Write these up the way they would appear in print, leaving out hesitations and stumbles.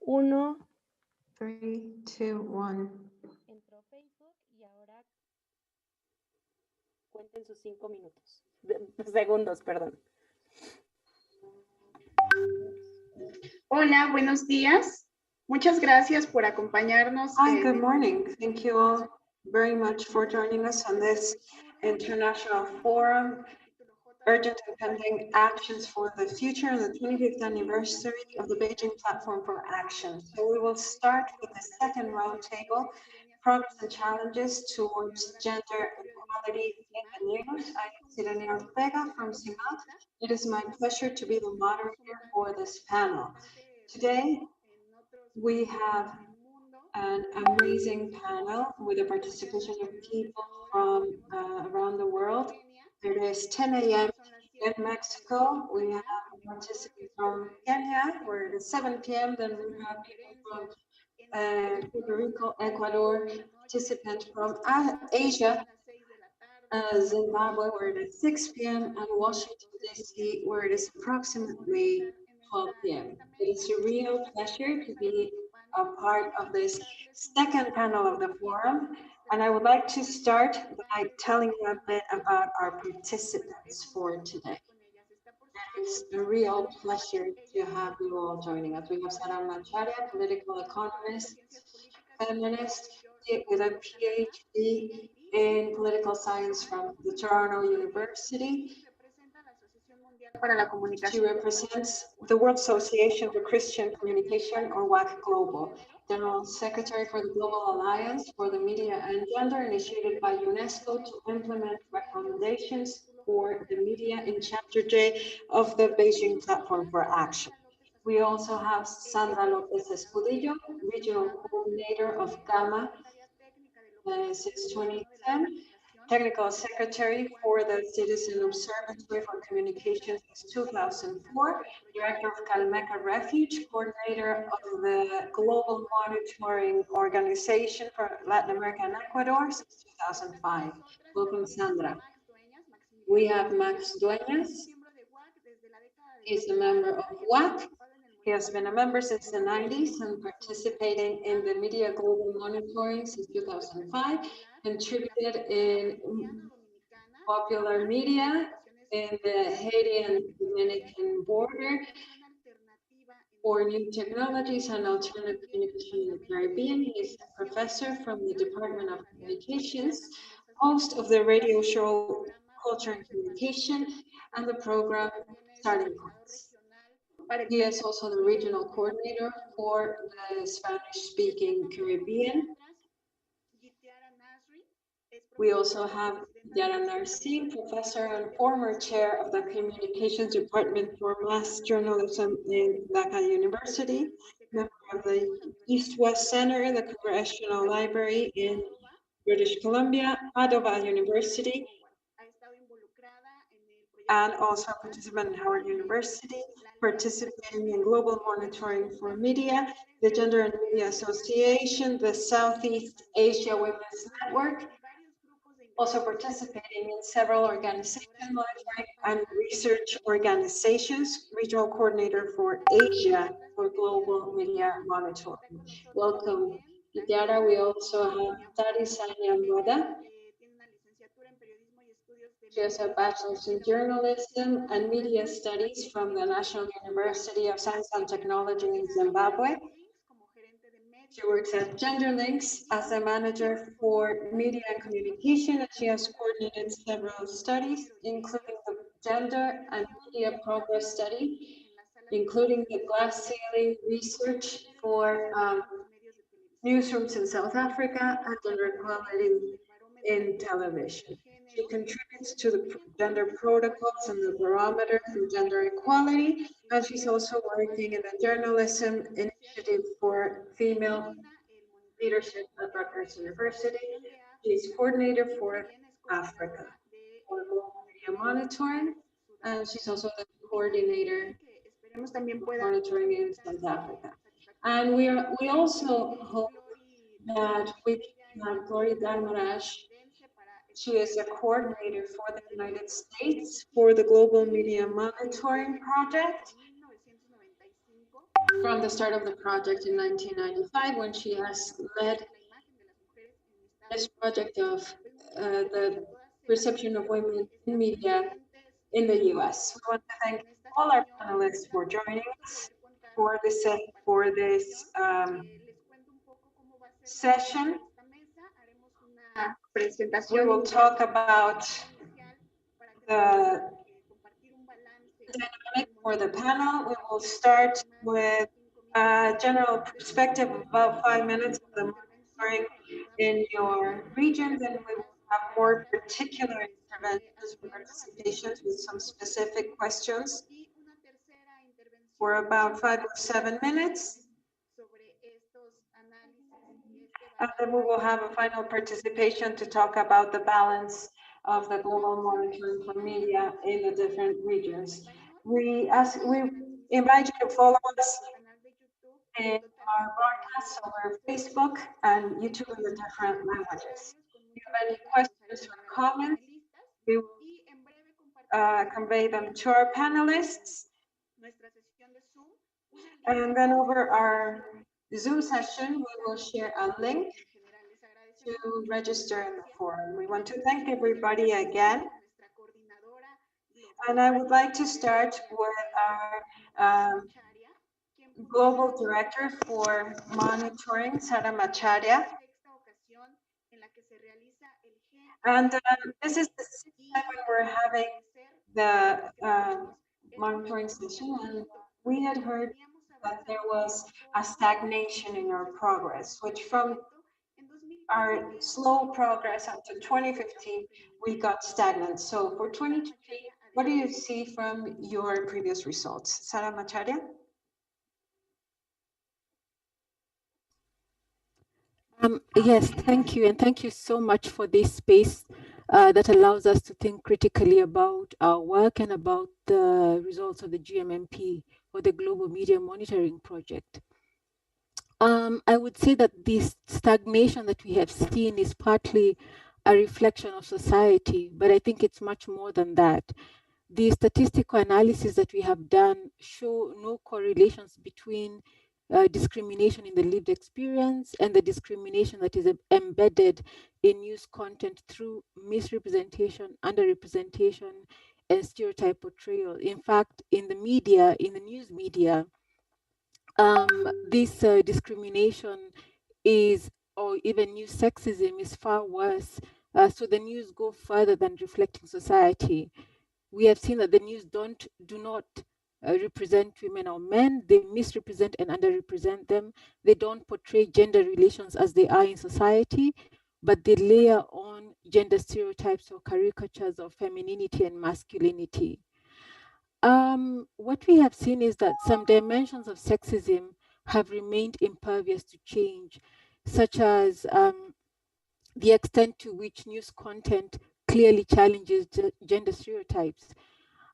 1. 3, 2, 1. Entró Facebook y ahora cuenten sus 5 minutos. Segundos, perdón. Hola, buenos días. Muchas gracias por acompañarnos. Hi, good morning. Thank you all very much for joining us on this international forum, Urgent and Pending Actions for the Future, and the 25th anniversary of the Beijing Platform for Action. So we will start with the second roundtable, Progress and Challenges Towards Gender Equality in the News. I am Sirene Ortega from CIMAC. It is my pleasure to be the moderator for this panel. Today, we have an amazing panel with the participation of people from around the world. It is 10 a.m. in Mexico. We have participants from Kenya, where it is 7 p.m. Then we have people from Puerto Rico, Ecuador, participant from Asia, Zimbabwe, where it is 6 p.m., and Washington, D.C., where it is approximately 12 p.m. It is a real pleasure to be a part of this second panel of the forum, and I would like to start by telling you a bit about our participants for today. It is a real pleasure to have you all joining us. We have Sara Macharia, political economist, feminist, with a PhD in political science from the Toronto University. She represents the World Association for Christian Communication, or WAC Global, General Secretary for the Global Alliance for the Media and Gender, initiated by UNESCO to implement recommendations for the media in Chapter J of the Beijing Platform for Action. We also have Sandra Lopez Escudillo, Regional Coordinator of GAMA since 2010, Technical Secretary for the Citizen Observatory for Communications since 2004, Director of Calmeca Refuge, Coordinator of the Global Monitoring Organization for Latin America and Ecuador since 2005. Welcome, Sandra. We have Max Dueñas. He's a member of WAC. He has been a member since the 90s and participating in the Media Global Monitoring since 2005, contributed in popular media in the Haiti and Dominican border for new technologies and alternative communication in the Caribbean. He is a professor from the Department of Communications, host of the radio show Culture and Communication, and the program Starting Points. He is also the regional coordinator for the Spanish-speaking Caribbean. We also have Yara Narsim, professor and former chair of the Communications Department for Mass Journalism in Dhaka University, member of the East-West Center, the Congressional Library in British Columbia, Padova University, and also a participant in Howard University, participating in global monitoring for media, the Gender and Media Association, the Southeast Asia Women's Network, also participating in several organizations, monitoring and research organizations, regional coordinator for Asia for global media monitoring. Welcome, Yara. We also have Tari Sanyamada. She has a bachelor's in journalism and media studies from the National University of Science and Technology in Zimbabwe. She works at GenderLinks as a manager for media and communication, and she has coordinated several studies, including the Gender and Media Progress Study, including the glass ceiling research for newsrooms in South Africa and gender equality in television. She contributes to the gender protocols and the barometer for gender equality, and she's also working in the journalism initiative for female leadership at Rutgers University. She's coordinator for Africa for global media monitoring, and she's also the coordinator monitoring in South Africa. And we also hope that we can have Gloria Dalmarash. She is a coordinator for the United States for the Global Media Monitoring Project. from the start of the project in 1995, when she has led this project of the perception of women in media in the US. We want to thank all our panelists for joining us for this session. We will talk about the dynamic for the panel. We will start with a general perspective of about 5 minutes of the monitoring in your region. Then we will have more particular interventions for participations with some specific questions for about 5 or 7 minutes. And then we will have a final participation to talk about the balance of the global monitoring for media in the different regions. We invite you to follow us in our broadcasts over Facebook and YouTube in the different languages. If you have any questions or comments, we will convey them to our panelists. And then over our Zoom session, we will share a link to register in the forum. We want to thank everybody again. And I would like to start with our Global Director for Monitoring, Sara Macharia. And this is the sixth time when we're having the monitoring session, and we had heard that there was a stagnation in our progress, which from our slow progress up to 2015, we got stagnant. So for 2020, what do you see from your previous results? Sara Macharia? Yes, thank you. And thank you so much for this space that allows us to think critically about our work and about the results of the GMMP or the Global Media Monitoring Project. I would say that this stagnation that we have seen is partly a reflection of society, but I think it's much more than that. The statistical analysis that we have done show no correlations between discrimination in the lived experience and the discrimination that is embedded in news content through misrepresentation, underrepresentation, and stereotype portrayal. In fact, in the media, in the news media, this discrimination is, or even news sexism is far worse. So the news go further than reflecting society. We have seen that the news do not represent women or men. They misrepresent and underrepresent them. They don't portray gender relations as they are in society, but they layer on gender stereotypes or caricatures of femininity and masculinity. What we have seen is that some dimensions of sexism have remained impervious to change, such as the extent to which news content clearly challenges gender stereotypes.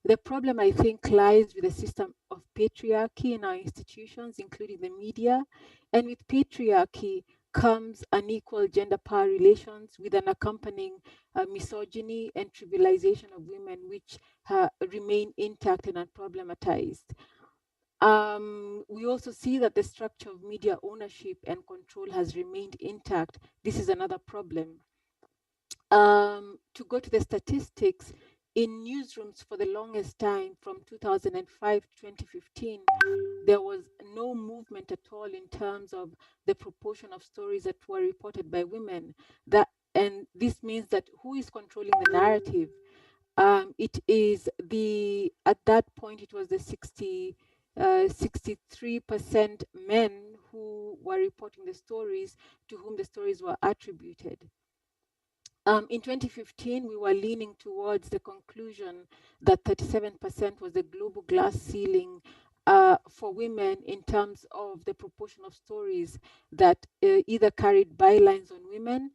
The problem, I think, lies with the system of patriarchy in our institutions, including the media. And with patriarchy comes unequal gender power relations with an accompanying misogyny and trivialization of women, which remain intact and unproblematized. We also see that the structure of media ownership and control has remained intact. This is another problem. To go to the statistics, in newsrooms for the longest time, from 2005 to 2015, there was no movement at all in terms of the proportion of stories that were reported by women. And this means that who is controlling the narrative? It is at that point, it was the 63% men who were reporting the stories, to whom the stories were attributed. In 2015, we were leaning towards the conclusion that 37% was the global glass ceiling for women in terms of the proportion of stories that either carried bylines on women,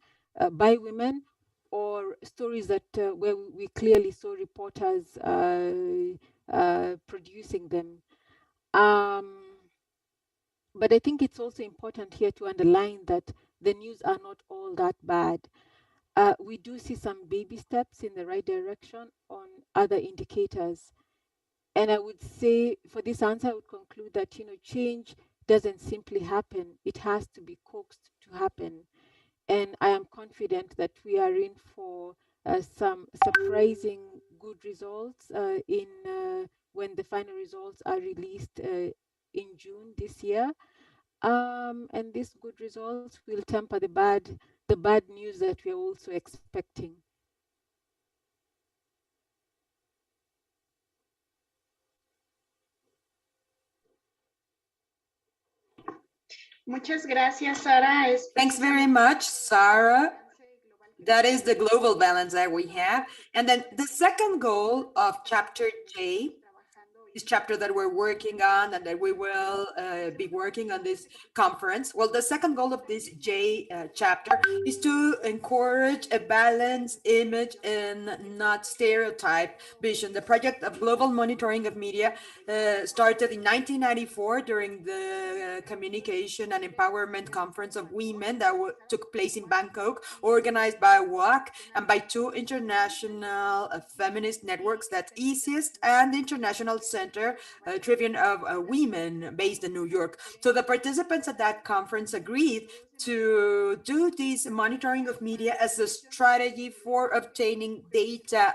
by women, or stories that where we clearly saw reporters producing them. But I think it's also important here to underline that the news are not all that bad. We do see some baby steps in the right direction on other indicators. And I would say for this answer, I would conclude that, change doesn't simply happen, it has to be coaxed to happen. And I am confident that we are in for some surprising good results in when the final results are released in June this year. And these good results will temper the bad news that we are also expecting. Muchas gracias, Sara. Es Thanks very precisamente much, Sarah. That is the global global balance that we have. And then the second goal of chapter J, this chapter that we're working on and that we will be working on this conference. Well, the second goal of this J chapter is to encourage a balanced image and not stereotype vision. The project of global monitoring of media started in 1994 during the Communication and Empowerment Conference of Women that took place in Bangkok, organized by WAC and by two international feminist networks, that's Easiest and the International Center Tribune of Women, based in New York. So the participants at that conference agreed to do this monitoring of media as a strategy for obtaining data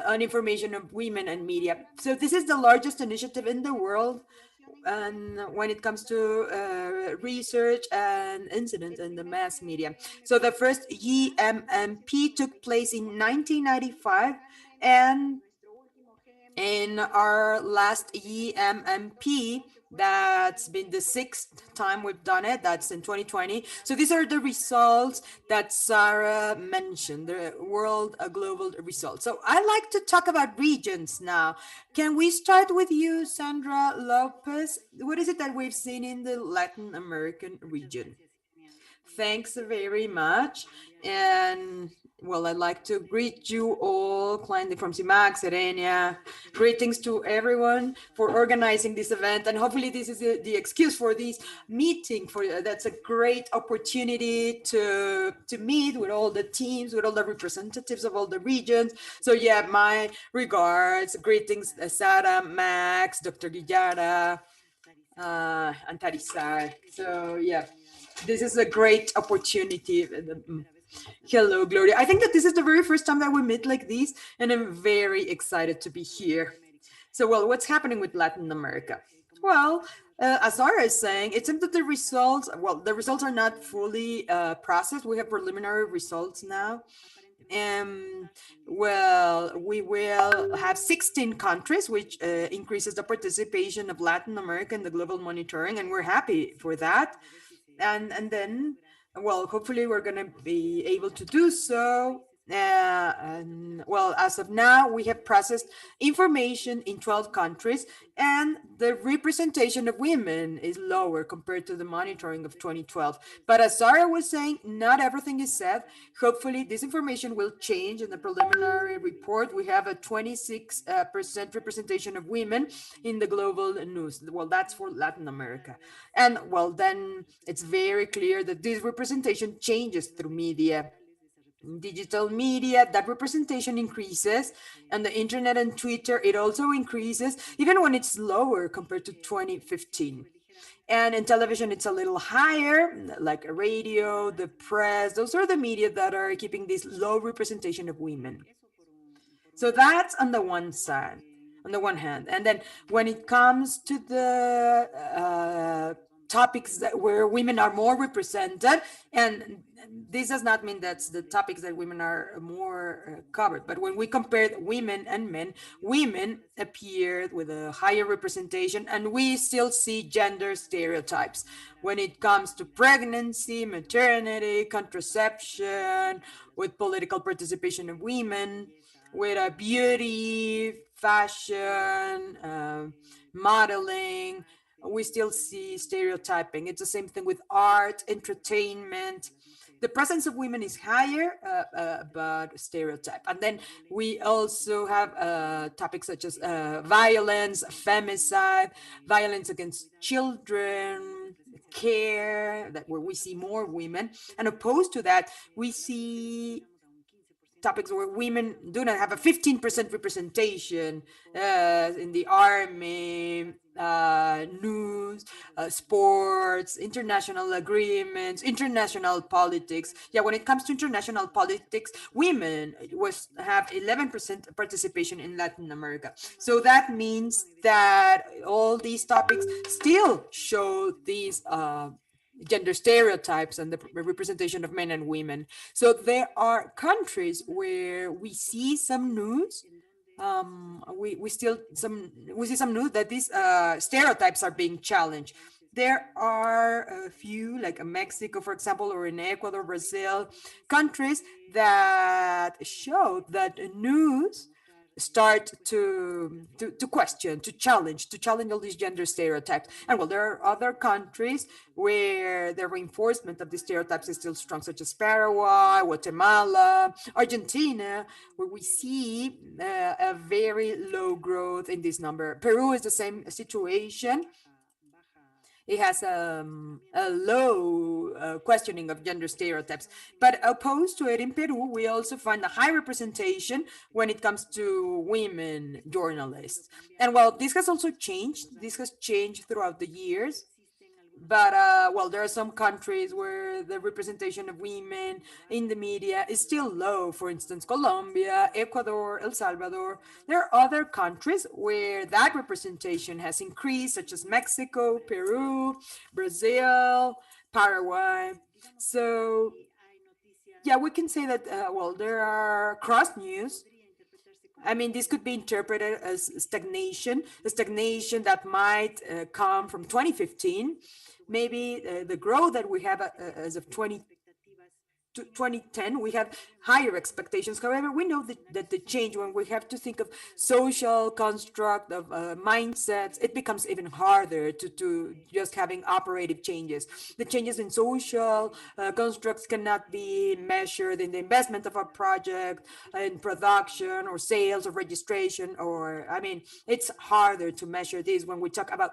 on information of women and media. So this is the largest initiative in the world, and when it comes to research and incidents in the mass media. So the first EMMP took place in 1995, and in our last EMMP, that's been the sixth time we've done it. That's in 2020. So these are the results that Sarah mentioned, the world global results. So I like to talk about regions now. Can we start with you, Sandra Lopez? What is it that we've seen in the Latin American region? Thanks very much. And well, I'd like to greet you all, cliently from CIMAC, Serenia. Greetings to everyone for organizing this event. And hopefully this is the excuse for this meeting. That's a great opportunity to meet with all the teams, with all the representatives of all the regions. So yeah, my regards, greetings, Sara, Max, Dr. Guillara, and Tarisar. So yeah, this is a great opportunity. Hello, Gloria. I think that this is the very first time that we meet like this, and I'm very excited to be here. So, well, what's happening with Latin America? Well, as Zara is saying, it seems that the results are not fully processed. We have preliminary results now. Um, well, we will have 16 countries, which increases the participation of Latin America in the global monitoring, and we're happy for that. And then, well, hopefully we're going to be able to do so. And well, as of now, we have processed information in 12 countries, and the representation of women is lower compared to the monitoring of 2012. But as Sarah was saying, not everything is said. Hopefully, this information will change. In the preliminary report, we have a 26% representation of women in the global news. Well, that's for Latin America. And well, then it's very clear that this representation changes through media. In digital media, that representation increases, and the internet and Twitter, it also increases, even when it's lower compared to 2015. And in television, it's a little higher, like radio, the press. Those are the media that are keeping this low representation of women. So that's on the one side, on the one hand. And then when it comes to the topics where women are more represented, and this does not mean that's the topics that women are more covered, but when we compare women and men, women appeared with a higher representation, and we still see gender stereotypes when it comes to pregnancy, maternity, contraception, with political participation of women, with beauty, fashion, modeling. We still see stereotyping. It's the same thing with art, entertainment. The presence of women is higher, but stereotype. And then we also have topics such as violence, femicide, violence against children, care, that where we see more women. And opposed to that, we see topics where women do not have a 15% representation in the army, news, sports, international agreements, international politics. Yeah, when it comes to international politics, women have 11% participation in Latin America. So that means that all these topics still show these gender stereotypes and the representation of men and women. So there are countries where we see some news, we see some news that these stereotypes are being challenged. There are a few, like Mexico, for example, or in Ecuador, Brazil, countries that show that news start to question, to challenge all these gender stereotypes. And well, there are other countries where the reinforcement of the stereotypes is still strong, such as Paraguay, Guatemala, Argentina, where we see a very low growth in this number. Peru is the same situation. It has a low questioning of gender stereotypes. But opposed to it, in Peru, we also find a high representation when it comes to women journalists. And well, this has also changed. This has changed throughout the years. But well, there are some countries where the representation of women in the media is still low. For instance, Colombia, Ecuador, El Salvador. There are other countries where that representation has increased, such as Mexico, Peru, Brazil, Paraguay. So yeah, we can say that, well, there are cross news. I mean, this could be interpreted as stagnation, a stagnation that might come from 2015. Maybe the growth that we have as of 2010, we have higher expectations. However, we know that the change, when we have to think of social construct, of mindsets, it becomes even harder to just having operative changes. The changes in social constructs cannot be measured in the investment of a project, in production or sales or registration, or, I mean, it's harder to measure this when we talk about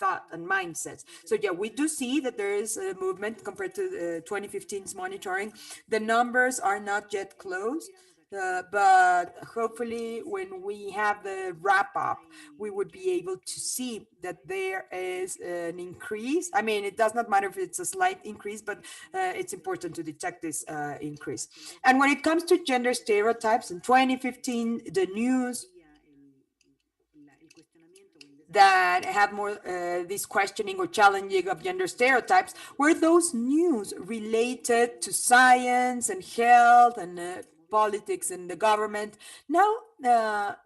thought and mindsets. So yeah, we do see that there is a movement compared to 2015's monitoring. The numbers are not yet closed, but hopefully when we have the wrap up, we would be able to see that there is an increase. I mean, it does not matter if it's a slight increase, but it's important to detect this increase. And when it comes to gender stereotypes, in 2015, the news that had more this questioning or challenging of gender stereotypes were those news related to science and health and politics and the government. Now, the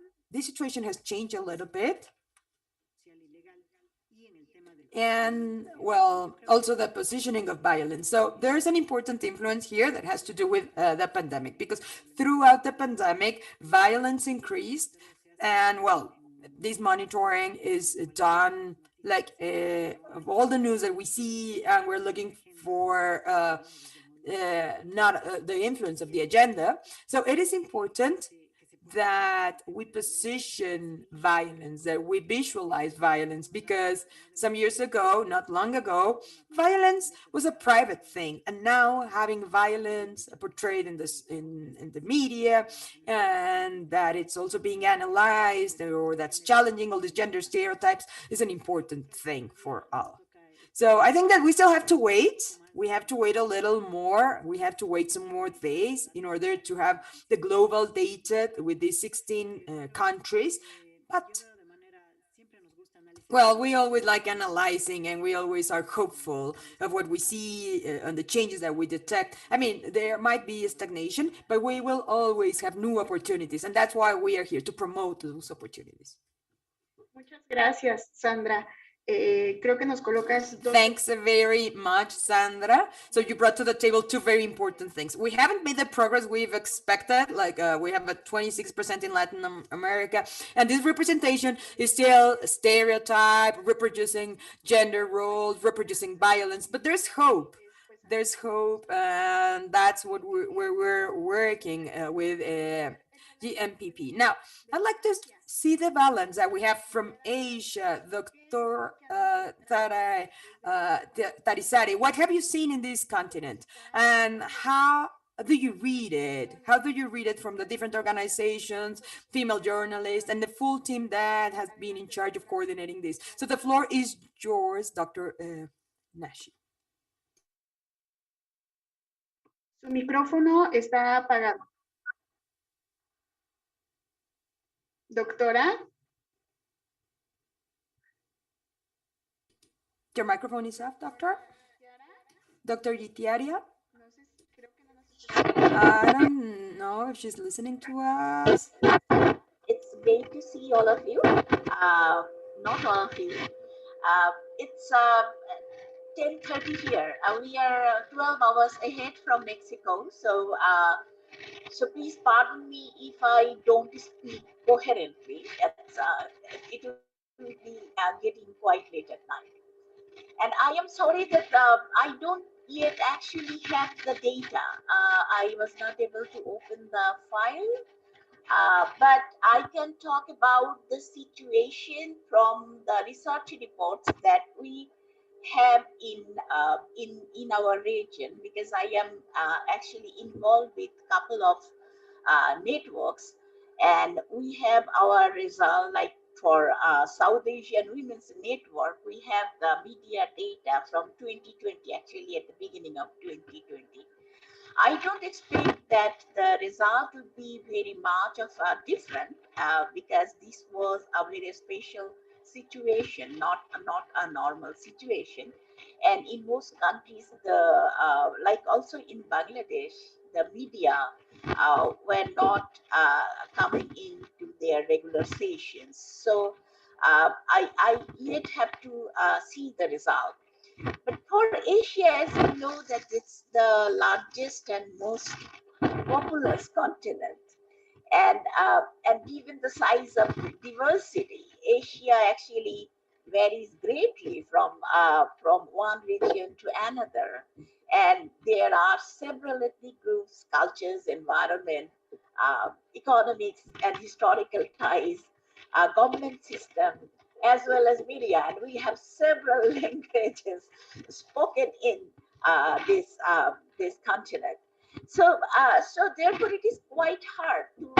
situation has changed a little bit. And well, also the positioning of violence. So there's an important influence here that has to do with the pandemic, because throughout the pandemic, violence increased. And well, this monitoring is done like of all the news that we see, and we're looking for not the influence of the agenda. So it is important that we position violence, that we visualize violence, because some years ago, not long ago, violence was a private thing, and now having violence portrayed in this in the media, and that it's also being analyzed, or that's challenging all these gender stereotypes, is an important thing for all. So I think that we still have to wait. We have to wait a little more. We have to wait some more days in order to have the global data with these 16 countries. But, well, we always like analyzing, and we always are hopeful of what we see and the changes that we detect. I mean, there might be a stagnation, but we will always have new opportunities. And that's why we are here, to promote those opportunities. Muchas gracias, Sandra. Creo que nos colocas dos. Thanks very much, Sandra. So you brought to the table two very important things. We haven't made the progress we've expected. Like we have a 26% in Latin America, and this representation is still a stereotype, reproducing gender roles, reproducing violence. But there's hope. There's hope, and that's what we're working with the MPP. Now, I'd like to see the balance that we have from Asia. Dr. Tarisari, what have you seen in this continent? And how do you read it? How do you read it from the different organizations, female journalists, and the full team that has been in charge of coordinating this? So the floor is yours, Dr. Nashi. Su micrófono está apagado. Doctora, Your microphone is off, Doctor. Dr. Gitiaria. I don't know if she's listening to us. It's great to see all of you. Not all of you. It's 10:30 here. We are 12 hours ahead from Mexico. So please pardon me if I don't speak coherently. It will be getting quite late at night. And I am sorry that I don't yet actually have the data. I was not able to open the file, but I can talk about the situation from the research reports that we have in our region, because I am actually involved with a couple of networks, and we have our result like for South Asian Women's Network. We have the media data from 2020, actually at the beginning of 2020. I don't expect that the result will be very much of a different, because this was a very special situation, not a normal situation. And in most countries, like also in Bangladesh, the media were not coming into their regular sessions. So I yet have to see the result. But for Asia, as you know, that it's the largest and most populous continent, and given the size of diversity, Asia actually varies greatly from one region to another, and there are several ethnic groups, cultures, environment, economics, and historical ties, government system, as well as media, and we have several languages spoken in this continent. So therefore, it is quite hard to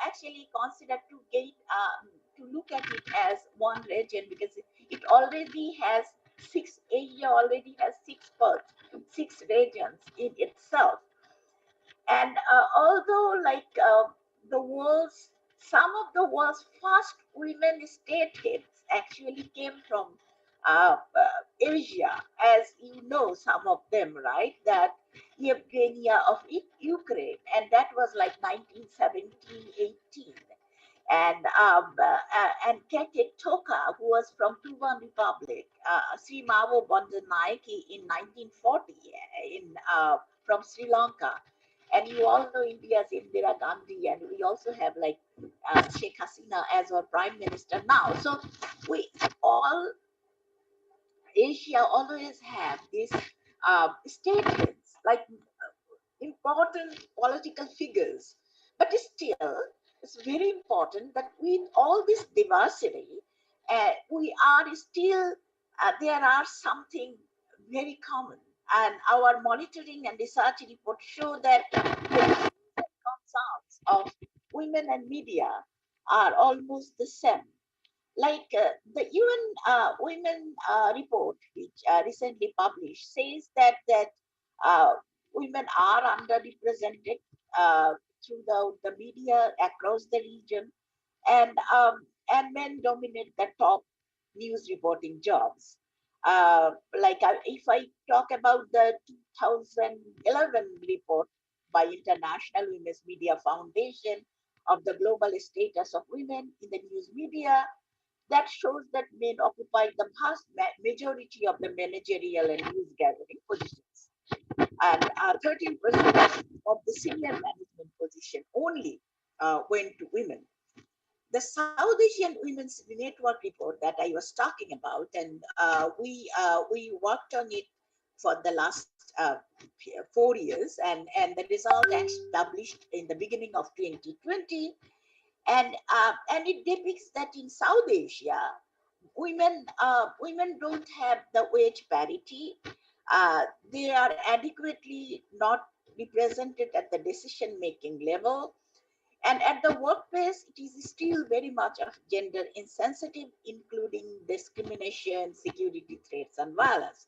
actually consider to look at it as one region, because it already has six. Asia already has six parts, six regions in itself. And although, like the world's some of the world's first women state heads actually came from Asia, as you know, some of them, right? That Yevgenia of Ukraine, and that was like 1917, 18. And Keke Toka, who was from Tuvan Republic, Sri Mavo Bandanaike in 1940 from Sri Lanka. And you all know India's Indira Gandhi, and we also have like Sheikh Hasina as our prime minister now. So we all, Asia always have these statements like important political figures. But still, it's very important that with all this diversity, we are still, there are something very common. And our monitoring and research report show that the concerns of women and media are almost the same. Like the UN Women report, which recently published, says that uh, women are underrepresented through the media across the region, and men dominate the top news reporting jobs. If I talk about the 2011 report by International Women's Media Foundation of the global status of women in the news media, that shows that men occupy the vast majority of the managerial and news gathering positions. And 13% of the senior management position only went to women. The South Asian Women's Network report that I was talking about, and we worked on it for the last 4 years, and the result actually published in the beginning of 2020, and it depicts that in South Asia, women don't have the wage parity. They are adequately not represented at the decision making level. And at the workplace, it is still very much of gender insensitive, including discrimination, security threats, and violence.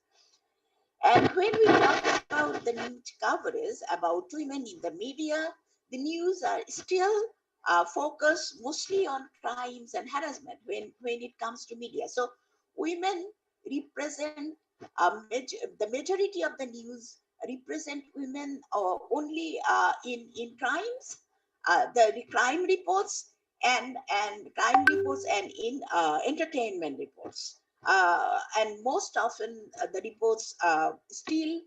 And when we talk about the news coverage about women in the media, the news are still focused mostly on crimes and harassment when it comes to media. So women represent the majority of the news represent women only in crimes, the crime reports and crime reports and in entertainment reports. And most often the reports still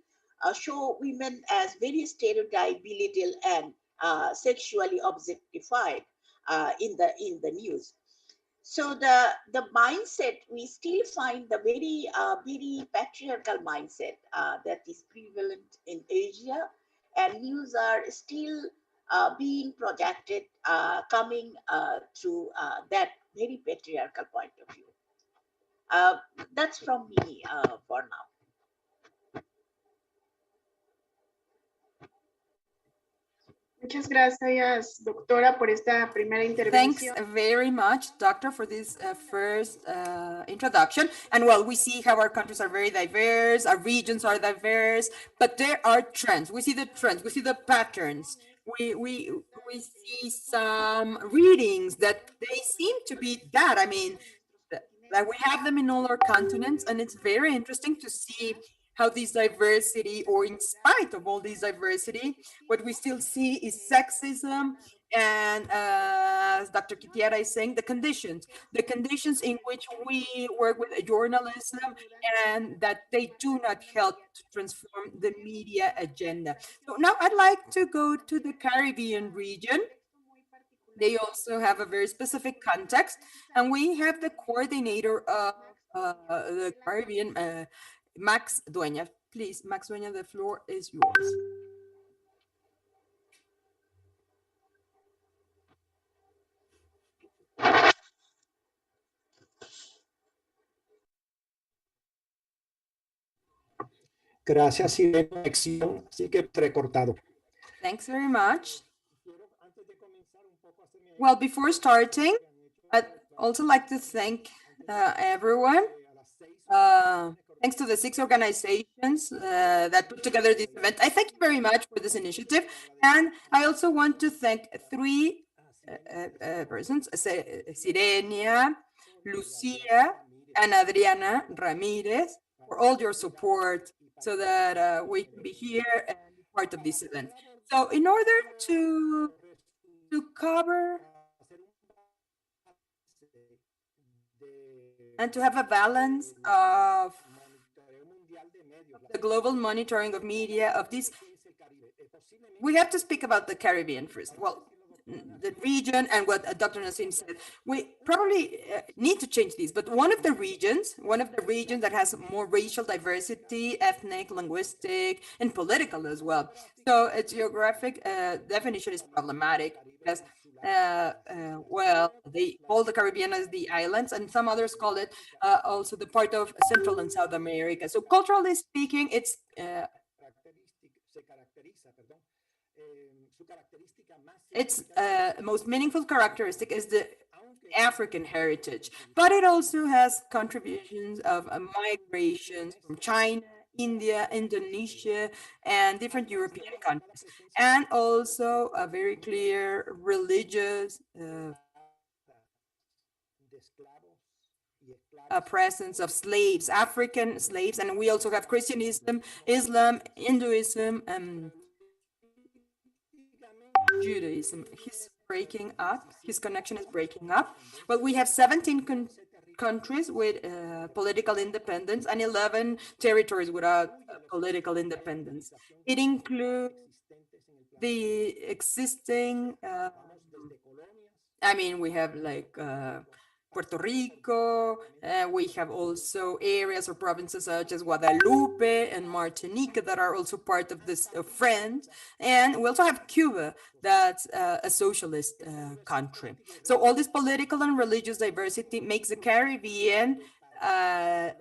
show women as very stereotyped, belittled, and sexually objectified in the news. So the mindset, we still find the very patriarchal mindset that is prevalent in Asia, and news are still being projected, coming through that very patriarchal point of view. Uh, that's from me for now. Muchas gracias, doctora, por esta primera Thanks intervención. very much, Doctor, for this first introduction. And well, we see how our countries are very diverse, our regions are diverse, but there are trends. We see the trends, we see the patterns. We see some readings that they seem to be that. I mean, that we have them in all our continents, and it's very interesting to see how this diversity, or in spite of all this diversity, what we still see is sexism, and as Dr. Kitiara is saying, the conditions in which we work with journalism, and that they do not help to transform the media agenda. So now I'd like to go to the Caribbean region. They also have a very specific context, and we have the coordinator of the Caribbean, Max Dueña. Please, Max Dueña, the floor is yours. Gracias, Irene. Conexión, así que recortado. Thanks very much. Well, before starting, I'd also like to thank everyone. Thanks to the 6 organizations that put together this event. I thank you very much for this initiative. And I also want to thank 3 persons, Sirenia, Lucia, and Adriana Ramirez, for all your support so that we can be here and be part of this event. So in order to cover and to have a balance of the global monitoring of media of this, we have to speak about the Caribbean first. Well, the region and what Dr. Nassim said, we probably need to change these, but one of the regions that has more racial diversity, ethnic, linguistic, and political as well. So a geographic definition is problematic because well, they call the Caribbean as the islands, and some others call it also the part of Central and South America. So culturally speaking, its most meaningful characteristic is the African heritage, but it also has contributions of migrations from China, India, Indonesia, and different European countries, and also a very clear religious presence of slaves, African slaves, and we also have Christianism, Islam, Hinduism, and Judaism. He's breaking up. His connection is breaking up. Well, we have 17 countries with political independence and 11 territories without political independence. It includes the existing, I mean, we have like Puerto Rico, we have also areas or provinces such as Guadalupe and Martinique that are also part of this friend. And we also have Cuba, that's a socialist country. So all this political and religious diversity makes the Caribbean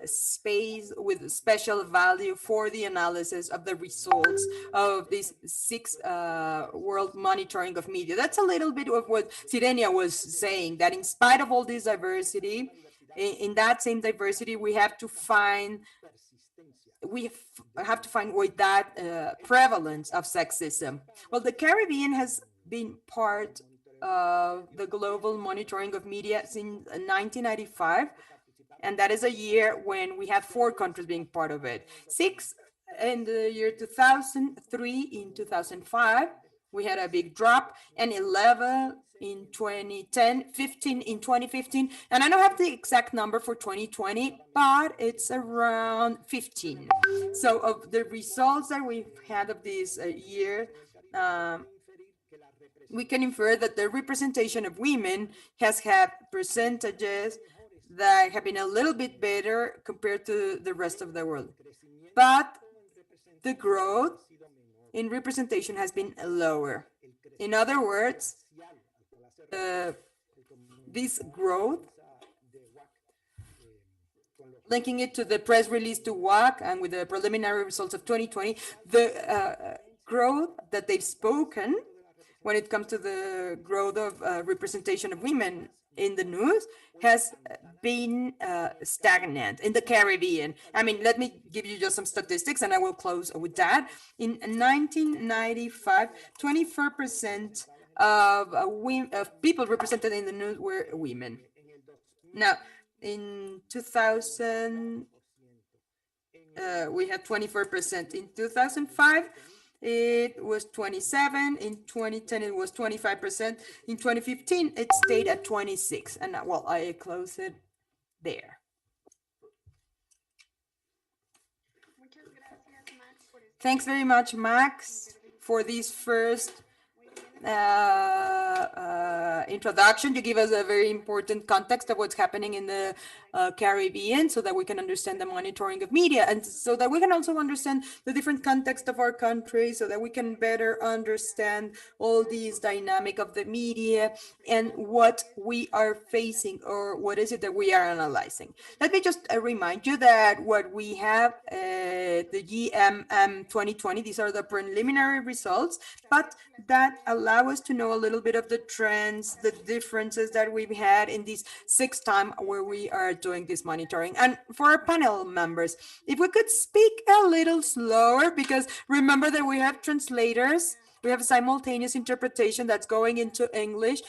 space with special value for the analysis of the results of this 6th World Monitoring of Media. That's a little bit of what Sirenia was saying, that in spite of all this diversity, in that same diversity, we have to find with that prevalence of sexism. Well, the Caribbean has been part of the global monitoring of media since 1995. And that is a year when we had 4 countries being part of it. 6 in the year 2000, 3 in 2005, we had a big drop, and 11 in 2010, 15 in 2015. And I don't have the exact number for 2020, but it's around 15. So of the results that we've had of this year, we can infer that the representation of women has had percentages that have been a little bit better compared to the rest of the world. But the growth in representation has been lower. In other words, this growth, linking it to the press release to WAC and with the preliminary results of 2020, the growth that they've spoken when it comes to the growth of representation of women in the news has been stagnant in the Caribbean. I mean, let me give you just some statistics and I will close with that. In 1995, 24% of people represented in the news were women. Now, in 2000, we had 24%. In 2005, it was 27. In 2010, it was 25%. In 2015, it stayed at 26. And well, I close it there. Thanks very much, Max, for this first introduction. You give us a very important context of what's happening in the Caribbean so that we can understand the monitoring of media, and so that we can also understand the different context of our country, so that we can better understand all these dynamic of the media and what we are facing, or what is it that we are analyzing. Let me just remind you that what we have, the GMM 2020, these are the preliminary results, but that allow us to know a little bit of the trends, the differences that we've had in this 6th time where we are doing this monitoring. And for our panel members, if we could speak a little slower, because remember that we have translators, we have simultaneous interpretation that's going into English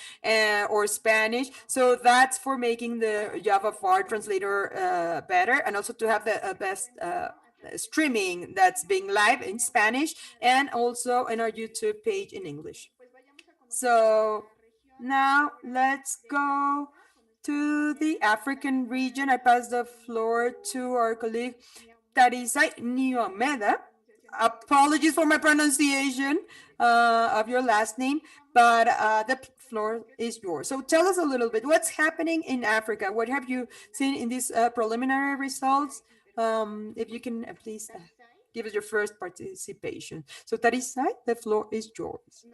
or Spanish. So that's for making the Java FAR translator better, and also to have the best streaming that's being live in Spanish and also in our YouTube page in English. So now let's go to the African region. I pass the floor to our colleague Tarisa Niomeda. Apologies for my pronunciation of your last name, but the floor is yours. So tell us a little bit what's happening in Africa. What have you seen in these preliminary results? If you can please give us your first participation. So Tarisa, the floor is yours.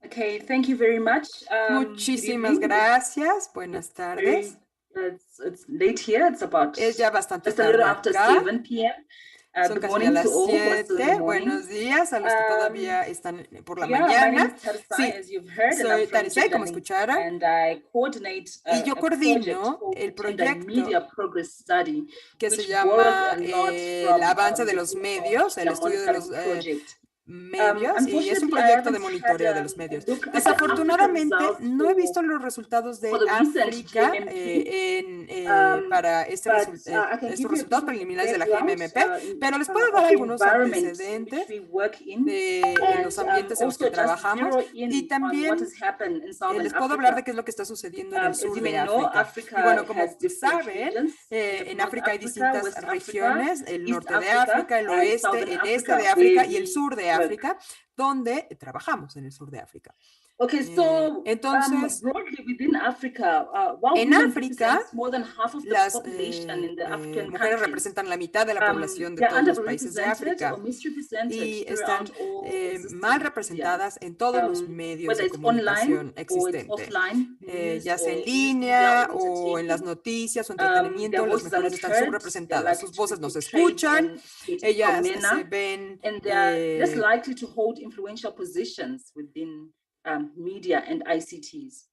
Okay, thank you very much. Muchísimas gracias. Buenas tardes. It's late here. It's about Es ya bastante just a little tarde after acá. 7 p.m. Son Good casi morning las to all who are still in the 7. morning. Buenos días a los que todavía están por la Yeah, my name mañana. is Tarisa, Sí, as you've heard, and soy I'm from Tarisa, como Gender escucharon, and I coordinate y yo a project coordino called el the Gender proyecto Media Progress Study, que se which borrows llama a lot el from avance de the los Global medios, el Media estudio de los Monitoring Project. medios, y es un Unfortunately, I proyecto de haven't monitoreo had de los a medios. look at the Africa Desafortunadamente, results no he visto los resultados for de the recent África GMMP. para I can estos give you a resultados bit of preliminares de la background GMMP, pero les puedo of dar the algunos environment in antecedentes which we work in, de los and ambientes en los que also just trabajamos, zero y in on también what has happened in Southern les puedo hablar de Africa. qué es lo que está sucediendo en el As sur you may de know, África. Y Africa bueno, como has different saben, regions. We have en North África hay Africa, distintas West Africa, regiones, el East norte de Africa, África, el and oeste, Southern el este Africa, de África where y el we sur de work. África, donde trabajamos en el sur de África. Okay, so Entonces, broadly within Africa, while en women África, represent more than half of the las population in the African mujeres countries, representan la mitad de la población de they're todos los países de underrepresented África or misrepresented y throughout están all mal existing representadas media, en todos los medios whether de it's online comunicación or it's existente, offline, news ya sea en or news media línea or o en las entertainment. noticias o Their entretenimiento, las voices are mujeres not están heard, they're subrepresentadas, likely sus to be voces no se portrayed escuchan, in political ellas se manner, ven and they're less likely to hold influential positions within media and ICTs.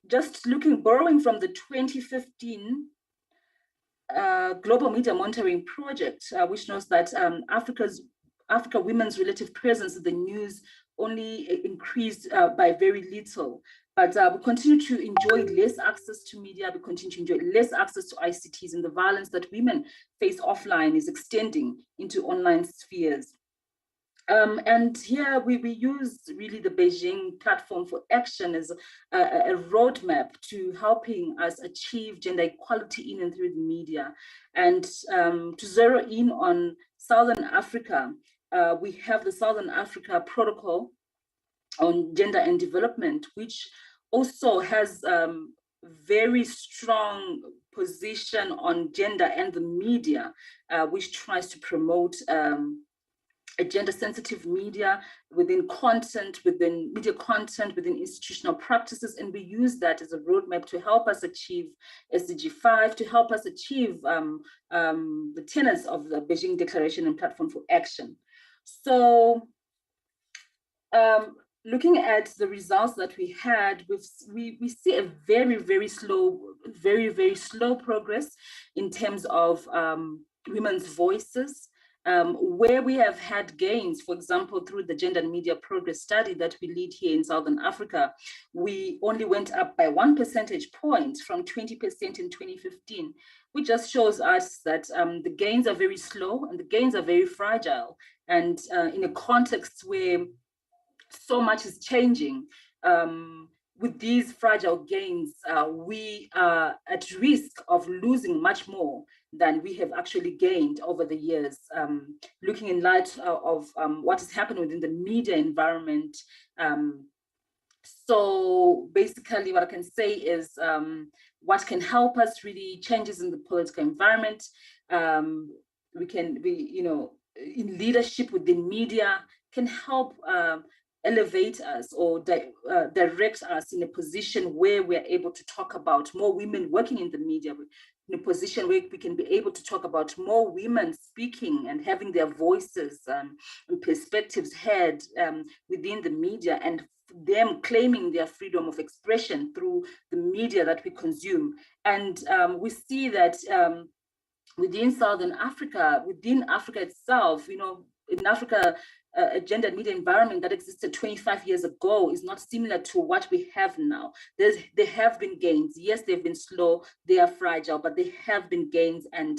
Just borrowing from the 2015 Global Media Monitoring Project, which knows that Africa women's relative presence in the news only increased by very little. But we continue to enjoy less access to media, we continue to enjoy less access to ICTs, and the violence that women face offline is extending into online spheres. And here we use really the Beijing platform for action as a roadmap to helping us achieve gender equality in and through the media. And to zero in on Southern Africa, we have the Southern Africa Protocol on Gender and Development, which also has very strong position on gender and the media, which tries to promote a gender-sensitive media within content, within media content, within institutional practices, and we use that as a roadmap to help us achieve SDG 5, to help us achieve the tenets of the Beijing Declaration and Platform for Action. So, looking at the results that we had, we see a very slow progress in terms of women's voices. Where we have had gains, for example, through the Gender and Media Progress Study that we lead here in Southern Africa, we only went up by 1 percentage point from 20% in 2015, which just shows us that the gains are very slow and the gains are very fragile. And in a context where so much is changing, with these fragile gains, we are at risk of losing much more than we have actually gained over the years. Looking in light of what has happened within the media environment. So basically what I can say is what can help us really changes in the political environment. In leadership within media can help elevate us or direct us in a position where we're able to talk about more women working in the media, in a position where we can be able to talk about more women speaking and having their voices and perspectives heard within the media, and them claiming their freedom of expression through the media that we consume. And we see that within Southern Africa, within Africa itself, in Africa, a gender and media environment that existed 25 years ago is not similar to what we have now. There have been gains. Yes, they've been slow, they are fragile, but they have been gains. And,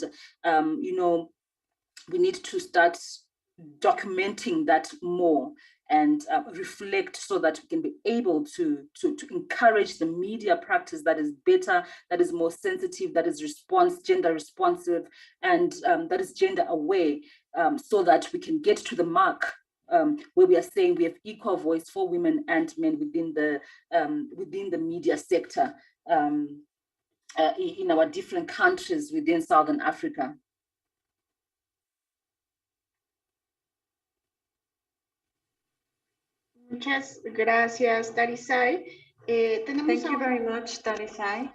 we need to start documenting that more and reflect so that we can be able to encourage the media practice that is better, that is more sensitive, that is gender responsive, and that is gender aware, so that we can get to the mark where we are saying we have equal voice for women and men within the media sector in our different countries within Southern Africa. Muchas gracias, Darisai. Thank you very much, Darisai.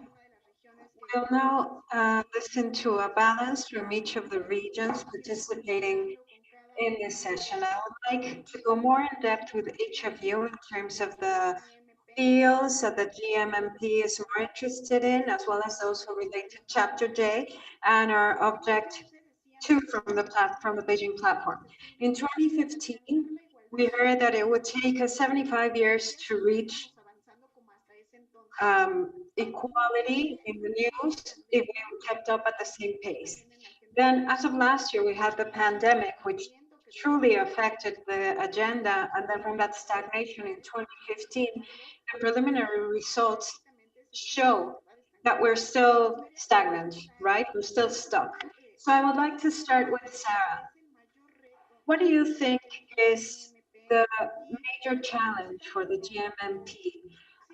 We'll now listen to a balance from each of the regions participating in this session. I would like to go more in depth with each of you in terms of the fields that the GMMP is more interested in, as well as those who relate to Chapter J and our Object 2 from the Beijing platform. In 2015, we heard that it would take us 75 years to reach equality in the news if we kept up at the same pace. Then, as of last year, we had the pandemic, which truly affected the agenda. And then from that stagnation in 2015, the preliminary results show that we're still stagnant, right? We're still stuck. So I would like to start with Sarah. What do you think is the major challenge for the GMMP?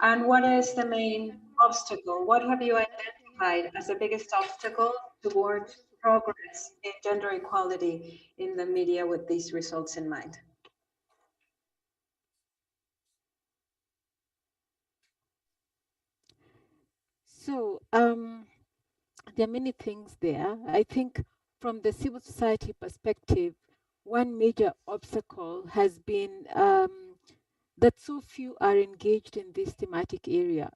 And what is the main obstacle? What have you identified as the biggest obstacle towards progress in gender equality in the media with these results in mind? So there are many things there. I think from the civil society perspective, one major obstacle has been that so few are engaged in this thematic area.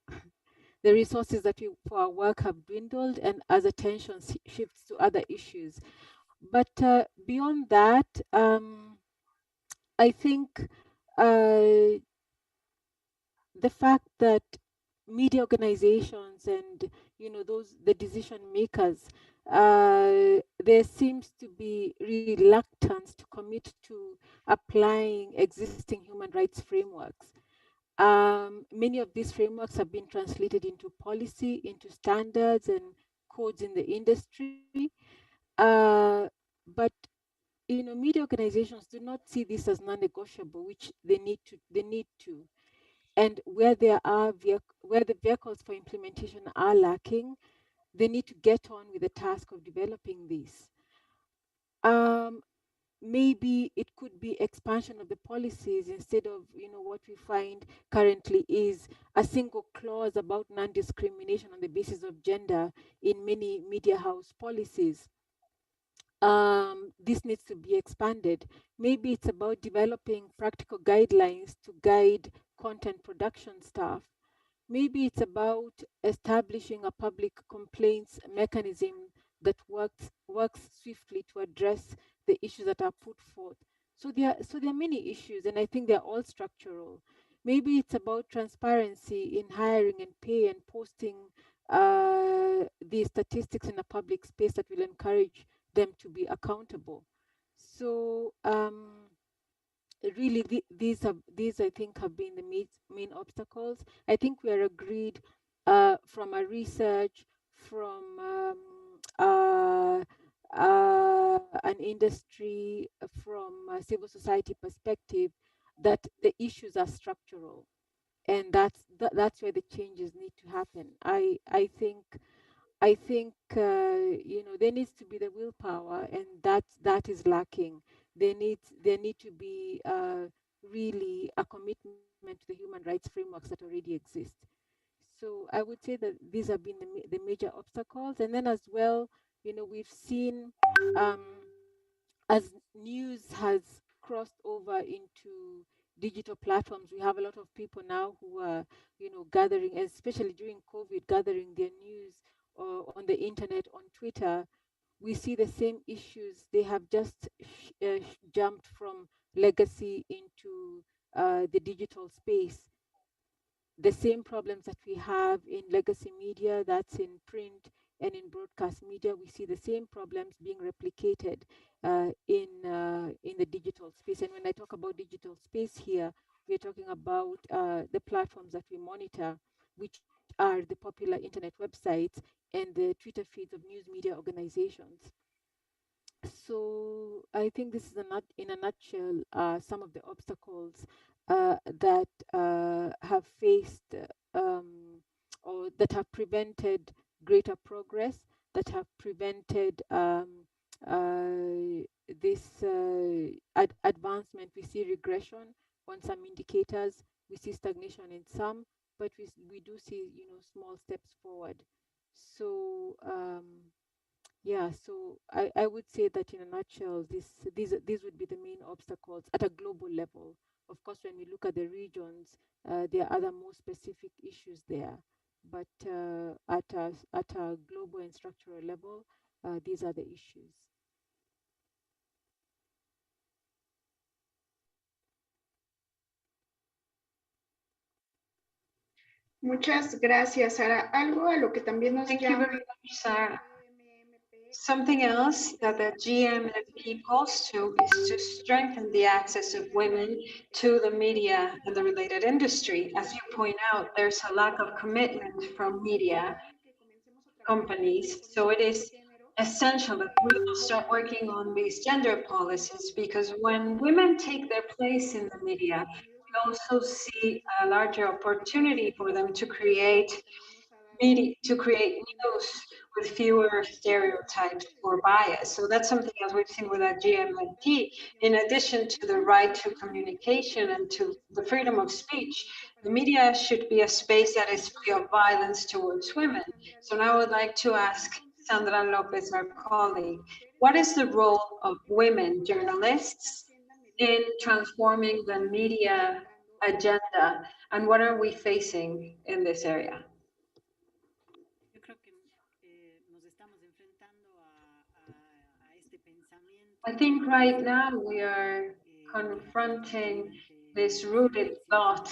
The resources that we, for our work have dwindled, and as attention shifts to other issues. But beyond that, I think the fact that media organizations and those the decision makers, there seems to be reluctance to commit to applying existing human rights frameworks. Many of these frameworks have been translated into policy, into standards and codes in the industry, but media organizations do not see this as non-negotiable, which they need to. And where there are where the vehicles for implementation are lacking, they need to get on with the task of developing these. Um, Maybe it could be expansion of the policies instead of what we find currently is a single clause about non-discrimination on the basis of gender in many media house policies. This needs to be expanded. Maybe it's about developing practical guidelines to guide content production staff. Maybe it's about establishing a public complaints mechanism that works swiftly to address the issues that are put forth. So there are many issues, and I think they're all structural. Maybe it's about transparency in hiring and pay and posting the statistics in a public space that will encourage them to be accountable. So really these I think have been the main obstacles. I think we are agreed from our research, from an industry, from a civil society perspective, that the issues are structural, and that's where the changes need to happen. I think there needs to be the willpower, and that is lacking. There need to be really a commitment to the human rights frameworks that already exist. So I would say that these have been the major obstacles, and then as well, we've seen um, as news has crossed over into digital platforms, we have a lot of people now who are, gathering, especially during COVID, gathering their news on the internet, on Twitter. We see the same issues. They have just jumped from legacy into the digital space. The same problems that we have in legacy media, that's in print and in broadcast media, we see the same problems being replicated in the digital space. And when I talk about digital space here, we're talking about the platforms that we monitor, which are the popular internet websites and the Twitter feeds of news media organizations. So I think this is in a nutshell some of the obstacles that have faced or that have prevented greater progress, that have prevented this advancement. We see regression on some indicators, we see stagnation in some, but we do see small steps forward. So yeah, so I would say that in a nutshell, these would be the main obstacles at a global level. Of course, when we look at the regions, there are other more specific issues there. But at a global and structural level, these are the issues. Muchas gracias, Sara. Algo a lo que también nos Thank you llama very much, Sarah. Something else that the GMMP calls to is to strengthen the access of women to the media and the related industry. As you point out, there's a lack of commitment from media companies. So it is essential that we all start working on these gender policies, because when women take their place in the media, we also see a larger opportunity for them to create media, to create news with fewer stereotypes or bias. So that's something else we've seen with that GMNT. In addition to the right to communication and to the freedom of speech, the media should be a space that is free of violence towards women. So now I would like to ask Sandra Lopez, our colleague, what is the role of women journalists in transforming the media agenda, and what are we facing in this area? I think right now we are confronting this rooted thought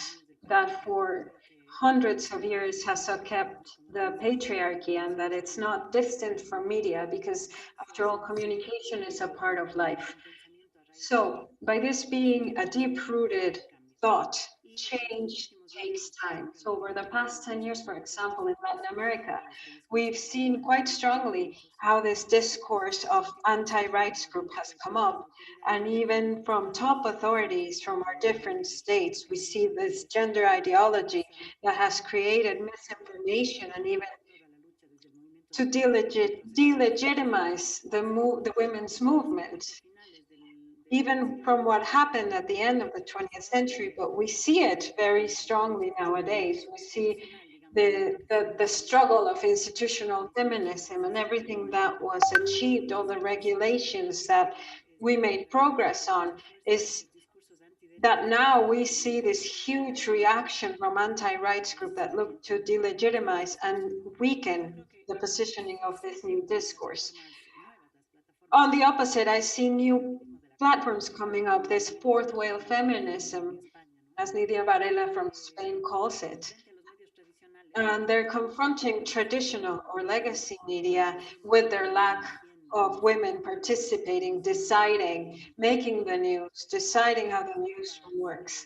that for hundreds of years has kept the patriarchy, and that it's not distant from media, because after all, communication is a part of life. So by this being a deep-rooted thought, change takes time. So over the past 10 years, for example, in Latin America, we've seen quite strongly how this discourse of anti-rights group has come up. And even from top authorities from our different states, we see this gender ideology that has created misinformation and even to delegitimize the women's movement, even from what happened at the end of the 20th century, but we see it very strongly nowadays. We see the struggle of institutional feminism and everything that was achieved, all the regulations that we made progress on, is that now we see this huge reaction from anti-rights group that look to delegitimize and weaken the positioning of this new discourse. On the opposite, I see new platforms coming up, this fourth wave feminism, as Nidia Varela from Spain calls it. And they're confronting traditional or legacy media with their lack of women participating, deciding, making the news, deciding how the newsroom works.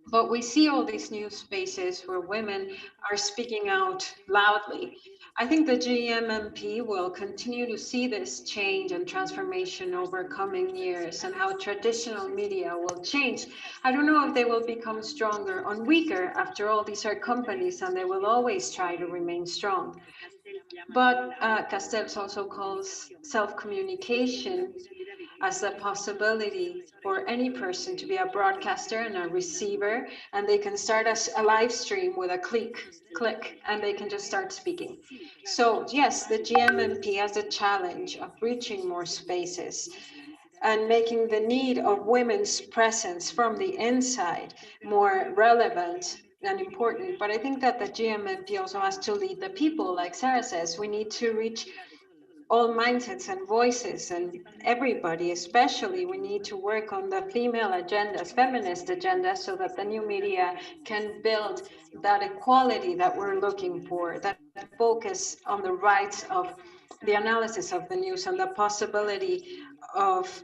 But we see all these new spaces where women are speaking out loudly. I think the GMMP will continue to see this change and transformation over coming years, and how traditional media will change. I don't know if they will become stronger or weaker. After all, these are companies and they will always try to remain strong. But Castells also calls self-communication as a possibility for any person to be a broadcaster and a receiver, and they can start a live stream with a click, and they can just start speaking. So yes, the GMMP has a challenge of reaching more spaces and making the need of women's presence from the inside more relevant and important. But I think that the GMMP also has to lead the people, like Sarah says. We need to reach all mindsets and voices and everybody. Especially we need to work on the female agendas, feminist agendas, so that the new media can build that equality that we're looking for, that focus on the rights of the analysis of the news and the possibility of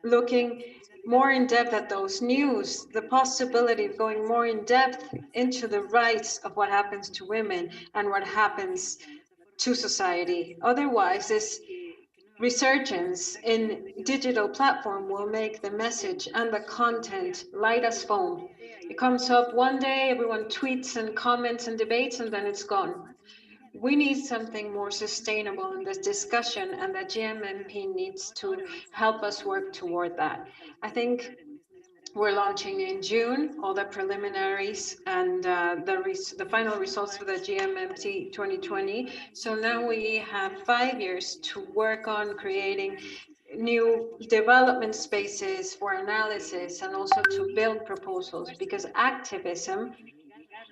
looking more in depth at those news, the possibility of going more in depth into the rights of what happens to women and what happens to society. Otherwise, this resurgence in digital platform will make the message and the content light as foam. It comes up one day, everyone tweets and comments and debates, and then it's gone. We need something more sustainable in this discussion, and the GMMP needs to help us work toward that. I think we're launching in June all the preliminaries and the final results for the GMMT 2020. So now we have 5 years to work on creating new development spaces for analysis and also to build proposals, because activism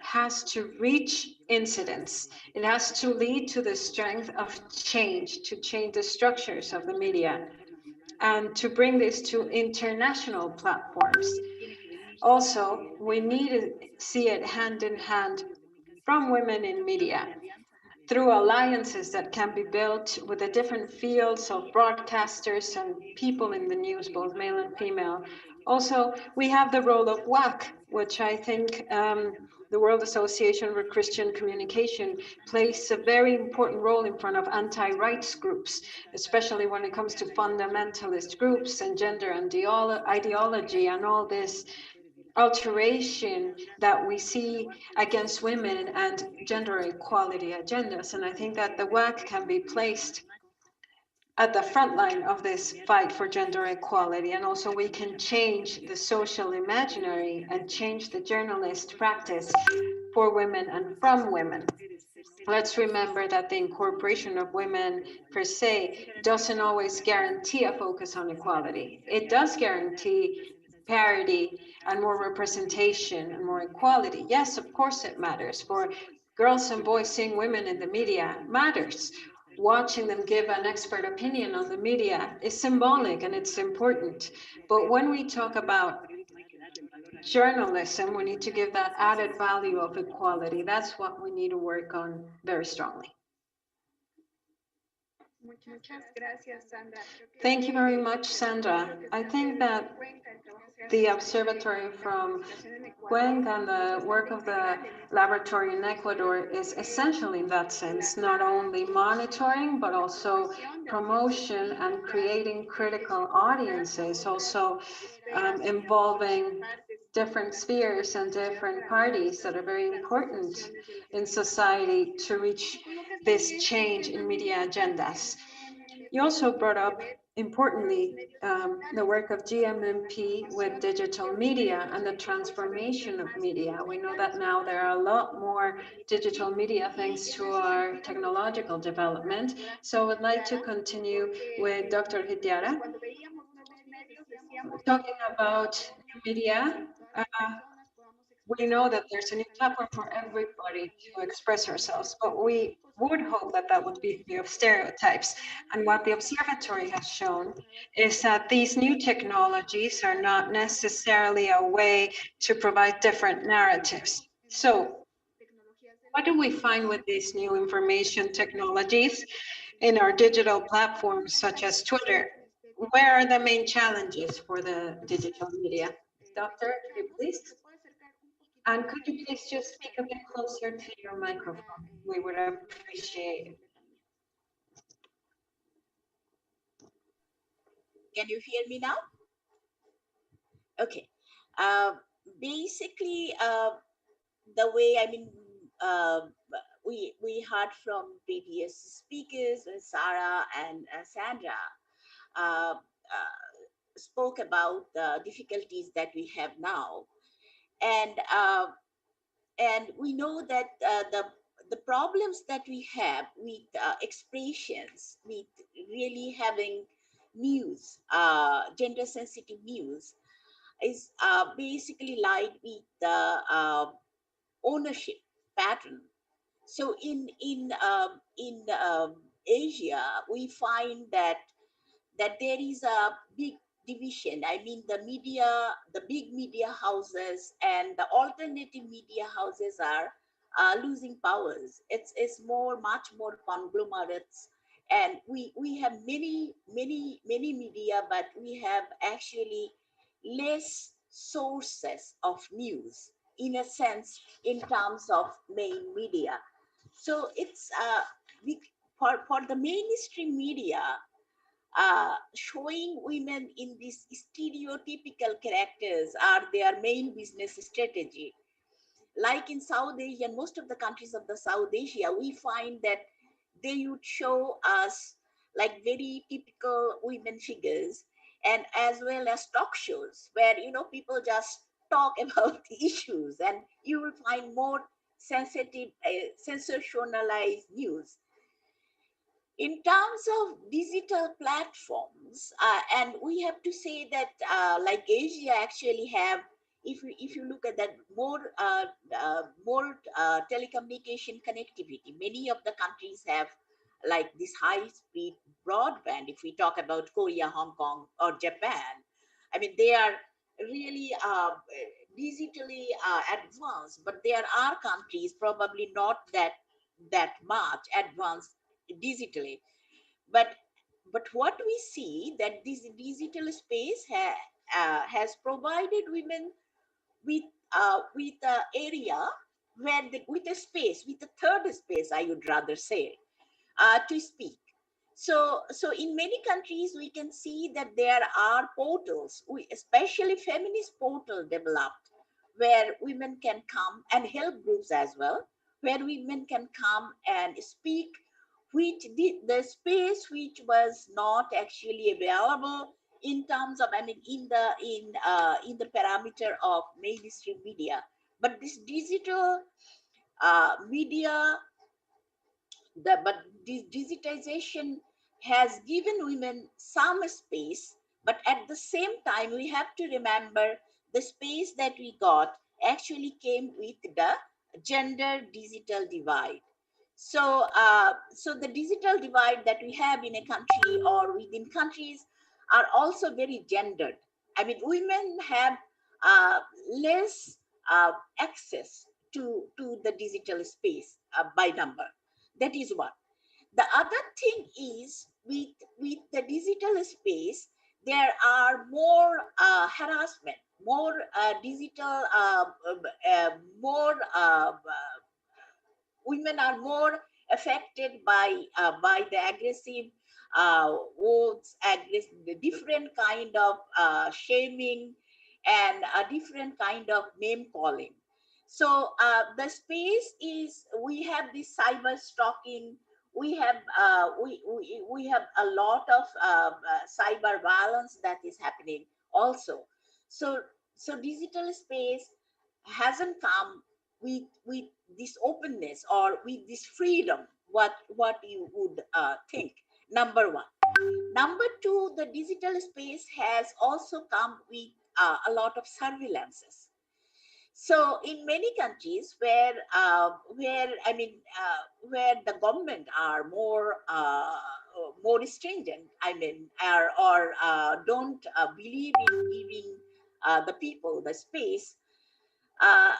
has to reach incidents. It has to lead to the strength of change, to change the structures of the media, and to bring this to international platforms. Also, we need to see it hand in hand from women in media through alliances that can be built with the different fields of broadcasters and people in the news, both male and female. Also, we have the role of WAC, which I think the World Association for Christian Communication plays a very important role in front of anti-rights groups, especially when it comes to fundamentalist groups and gender and ideology and all this alteration that we see against women and gender equality agendas. And I think that the WAC can be placed at the front line of this fight for gender equality. And also we can change the social imaginary and change the journalist practice for women and from women. Let's remember that the incorporation of women per se doesn't always guarantee a focus on equality. It does guarantee parity and more representation and more equality. Yes, of course it matters. For girls and boys seeing women in the media matters. Watching them give an expert opinion on the media is symbolic and it's important. But when we talk about journalism, we need to give that added value of equality. That's what we need to work on very strongly. Thank you very much, Sandra. I think that the observatory from Cuenca and the work of the laboratory in Ecuador is essential in that sense, not only monitoring, but also promotion and creating critical audiences, also involving different spheres and different parties that are very important in society to reach this change in media agendas. You also brought up, importantly, the work of GMMP with digital media and the transformation of media. We know that now there are a lot more digital media thanks to our technological development. So I'd like to continue with Dr. Hitiara, talking about media. We know that there's a new platform for everybody to express ourselves, but we would hope that that would be free of stereotypes. And what the observatory has shown is that these new technologies are not necessarily a way to provide different narratives. So what do we find with these new information technologies in our digital platforms such as Twitter? Where are the main challenges for the digital media? Doctor, could you please? And could you please just speak a bit closer to your microphone? We would appreciate it. Can you hear me now? Okay. Basically, the way, uh, we heard from previous speakers, Sarah and Sandra, uh, spoke about the difficulties that we have now, and we know that the problems that we have with expressions, with really having news, gender sensitive news, is basically lied with the ownership pattern. So in Asia, we find that there is a big division. I mean, the big media houses and the alternative media houses are losing powers. It's much more conglomerates, and we have many media, but we have actually less sources of news, in a sense, in terms of main media. So it's for the mainstream media, showing women in these stereotypical characters are their main business strategy. Like in South Asia, and most of the countries of the South Asia, we find that they would show us like very typical women figures, and as well as talk shows where people just talk about the issues, and you will find more sensitive, sensationalized news. In terms of digital platforms, and we have to say that like Asia actually have, if you look at that, more telecommunication connectivity. Many of the countries have like this high speed broadband. If we talk about Korea, Hong Kong, or Japan, I mean, they are really digitally advanced, but there are countries probably not that much advanced digitally. But but what we see that this digital space has provided women with area with a space, with a third space, I would rather say, to speak. So in many countries, we can see that there are portals, especially feminist portal developed, where women can come, and help groups as well, where women can come and speak, which the space which was not actually available in terms of, I mean, in the parameter of mainstream media. But this digital media, but this digitization has given women some space, but at the same time we have to remember the space that we got actually came with the gender digital divide. So the digital divide that we have in a country or within countries are also very gendered. I mean, women have uh, less uh, access to the digital space by number. That is one. The other thing is, with the digital space, there are more harassment, more digital, more women are more affected by the aggressive words, the different kind of shaming, and a different kind of name calling. So the space is, we have this cyber stalking, we have we have a lot of cyber violence that is happening also. So digital space hasn't come with this openness or with this freedom, what you would think. Number one. Number two, the digital space has also come with a lot of surveillances. So in many countries where I mean where the government are more stringent, I mean, or don't believe in giving the people the space, uh,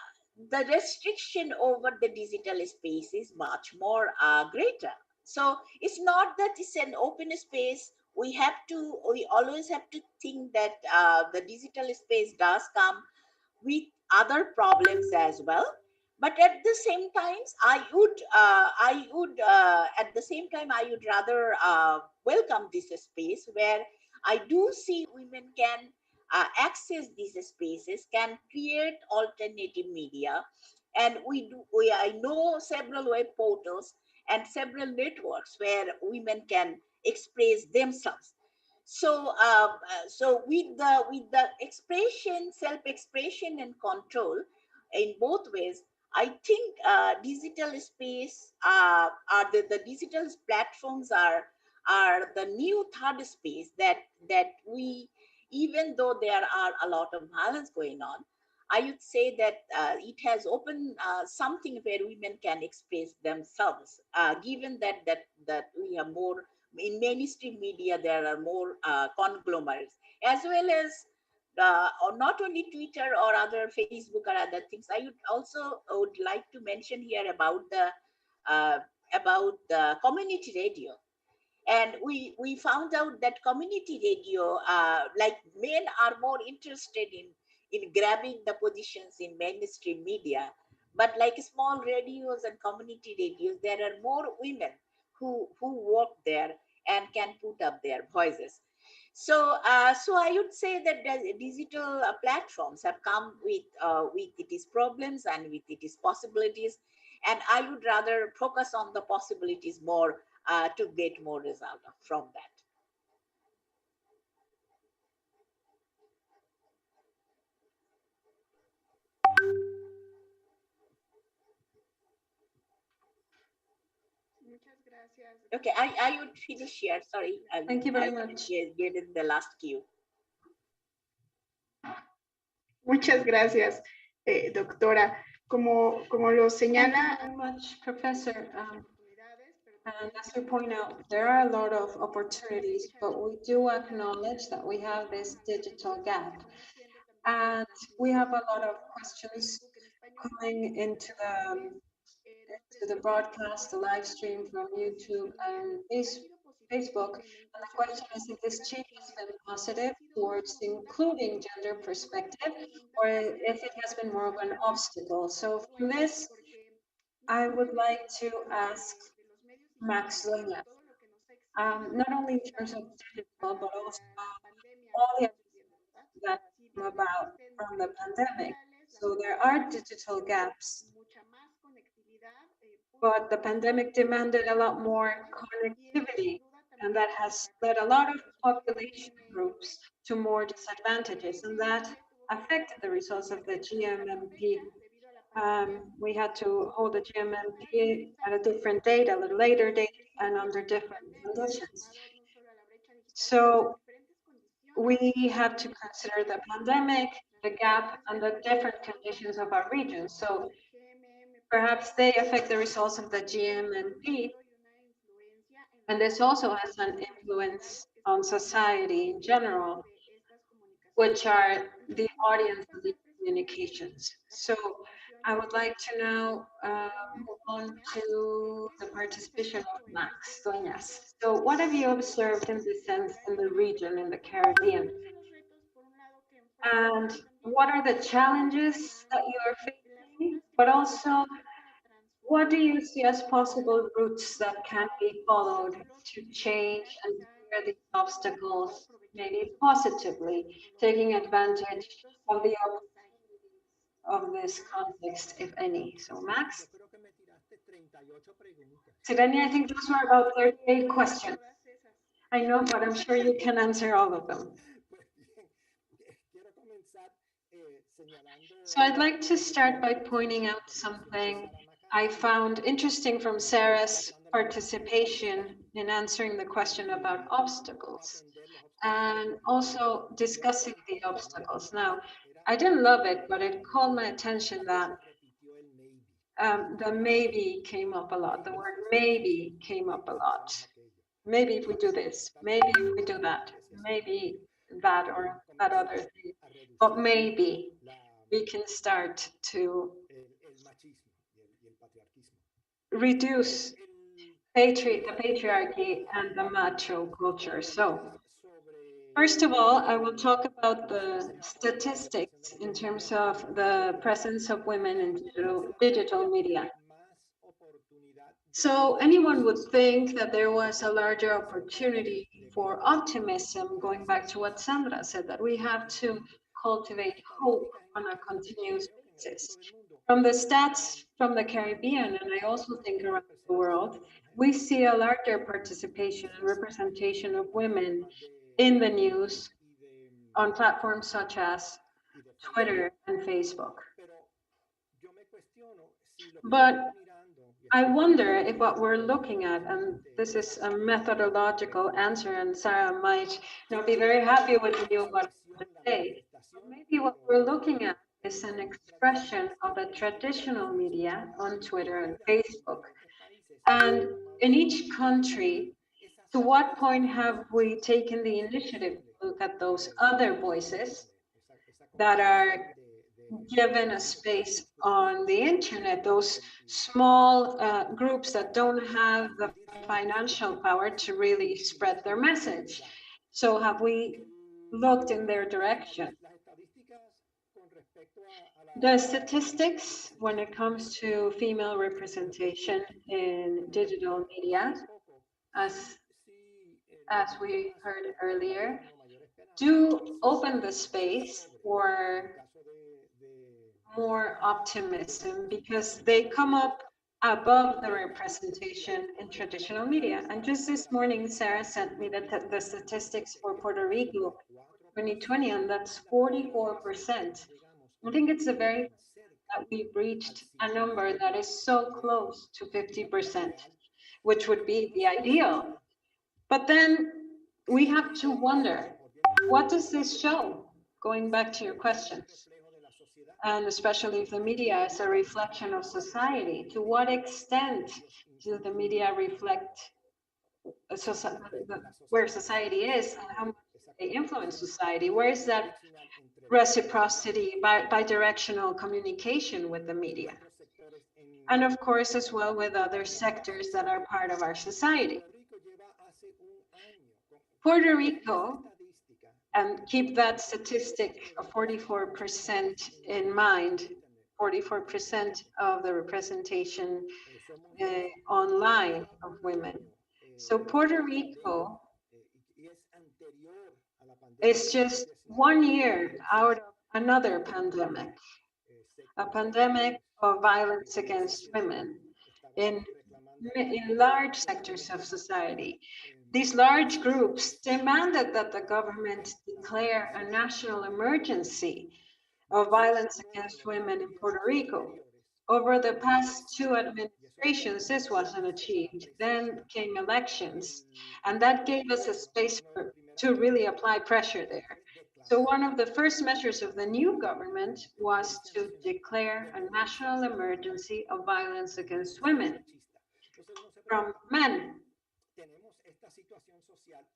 the restriction over the digital space is much more greater. So it's not that it's an open space. We always have to think that the digital space does come with other problems as well. But at the same times, at the same time, I would rather welcome this space where I do see women can access these spaces, can create alternative media, and I know several web portals and several networks where women can express themselves. So with the expression, self-expression, and control in both ways, I think digital space are the digital platforms are the new third space that we, even though there are a lot of violence going on, I would say that it has opened something where women can express themselves. Given that we have more in mainstream media, there are more conglomerates, as well as or not only Twitter or other Facebook or other things. I would also would like to mention here uh, about the community radio. And we found out that community radio, like, men are more interested in grabbing the positions in mainstream media, but like small radios and community radios, there are more women who work there and can put up their voices. So I would say that the digital platforms have come with its problems and with its possibilities, and I would rather focus on the possibilities more to get more result from that. Okay, I would finish here. Sorry, Thank you very I much. get in the last queue. Muchas gracias, doctora. Como lo Thank you señala, very much, Professor. And as you point out, there are a lot of opportunities, but we do acknowledge that we have this digital gap. And we have a lot of questions coming into the broadcast, the live stream from YouTube and Facebook. And the question is if this change has been positive towards including gender perspective, or if it has been more of an obstacle. So from this, I would like to ask Max Dueñas, not only in terms of digital, but also all the activities that come about from the pandemic. So there are digital gaps, but the pandemic demanded a lot more connectivity, and that has led a lot of population groups to more disadvantages, and that affected the results of the GMMP. We had to hold the GMMP at a different date, a little later date, and under different conditions. So we have to consider the pandemic, the gap, and the different conditions of our region. So perhaps they affect the results of the GMMP, and this also has an influence on society in general, which are the audience of the communications. So I would like to now move on to the participation of Max Dueñas. So what have you observed in this sense in the region, in the Caribbean? And what are the challenges that you are facing? But also, what do you see as possible routes that can be followed to change and clear these obstacles, maybe positively, taking advantage of the opportunities of this context, if any? So, Max? Sireni, I think those were about 38 questions. I know, but I'm sure you can answer all of them. So I'd like to start by pointing out something I found interesting from Sarah's participation in answering the question about obstacles and also discussing the obstacles. Now, I didn't love it, but it called my attention that the maybe came up a lot. The word maybe came up a lot. Maybe if we do this, maybe if we do that, maybe that or that other thing, but maybe we can start to reduce the patriarchy and the macho culture. So first of all, I will talk about the statistics in terms of the presence of women in digital media. So anyone would think that there was a larger opportunity for optimism, going back to what Sandra said, that we have to cultivate hope on a continuous basis. From the stats from the Caribbean, and I also think around the world, we see a larger participation and representation of women in the news on platforms such as Twitter and Facebook. But I wonder if what we're looking at, and this is a methodological answer, and Sarah might not be very happy with me what I'm going to say, but maybe what we're looking at is an expression of the traditional media on Twitter and Facebook. And in each country, to what point have we taken the initiative to look at those other voices that are given a space on the internet, those small groups that don't have the financial power to really spread their message? So have we looked in their direction? The statistics when it comes to female representation in digital media, as we heard earlier, do open the space for more optimism because they come up above the representation in traditional media. And just this morning, Sarah sent me the statistics for Puerto Rico 2020, and that's 44%. I think it's a very that we've reached a number that is so close to 50%, which would be the ideal. But then we have to wonder, what does this show? Going back to your questions, and especially if the media is a reflection of society, to what extent do the media reflect where society is and how much they influence society? Where is that reciprocity, bi-directional communication with the media? And of course, as well with other sectors that are part of our society. Puerto Rico, and keep that statistic of 44% in mind, 44% of the representation online of women. So Puerto Rico is just 1 year out of another pandemic, a pandemic of violence against women in large sectors of society. These large groups demanded that the government declare a national emergency of violence against women in Puerto Rico. Over the past 2 administrations, this wasn't achieved. Then came elections, and that gave us a space to really apply pressure there. So one of the first measures of the new government was to declare a national emergency of violence against women from men.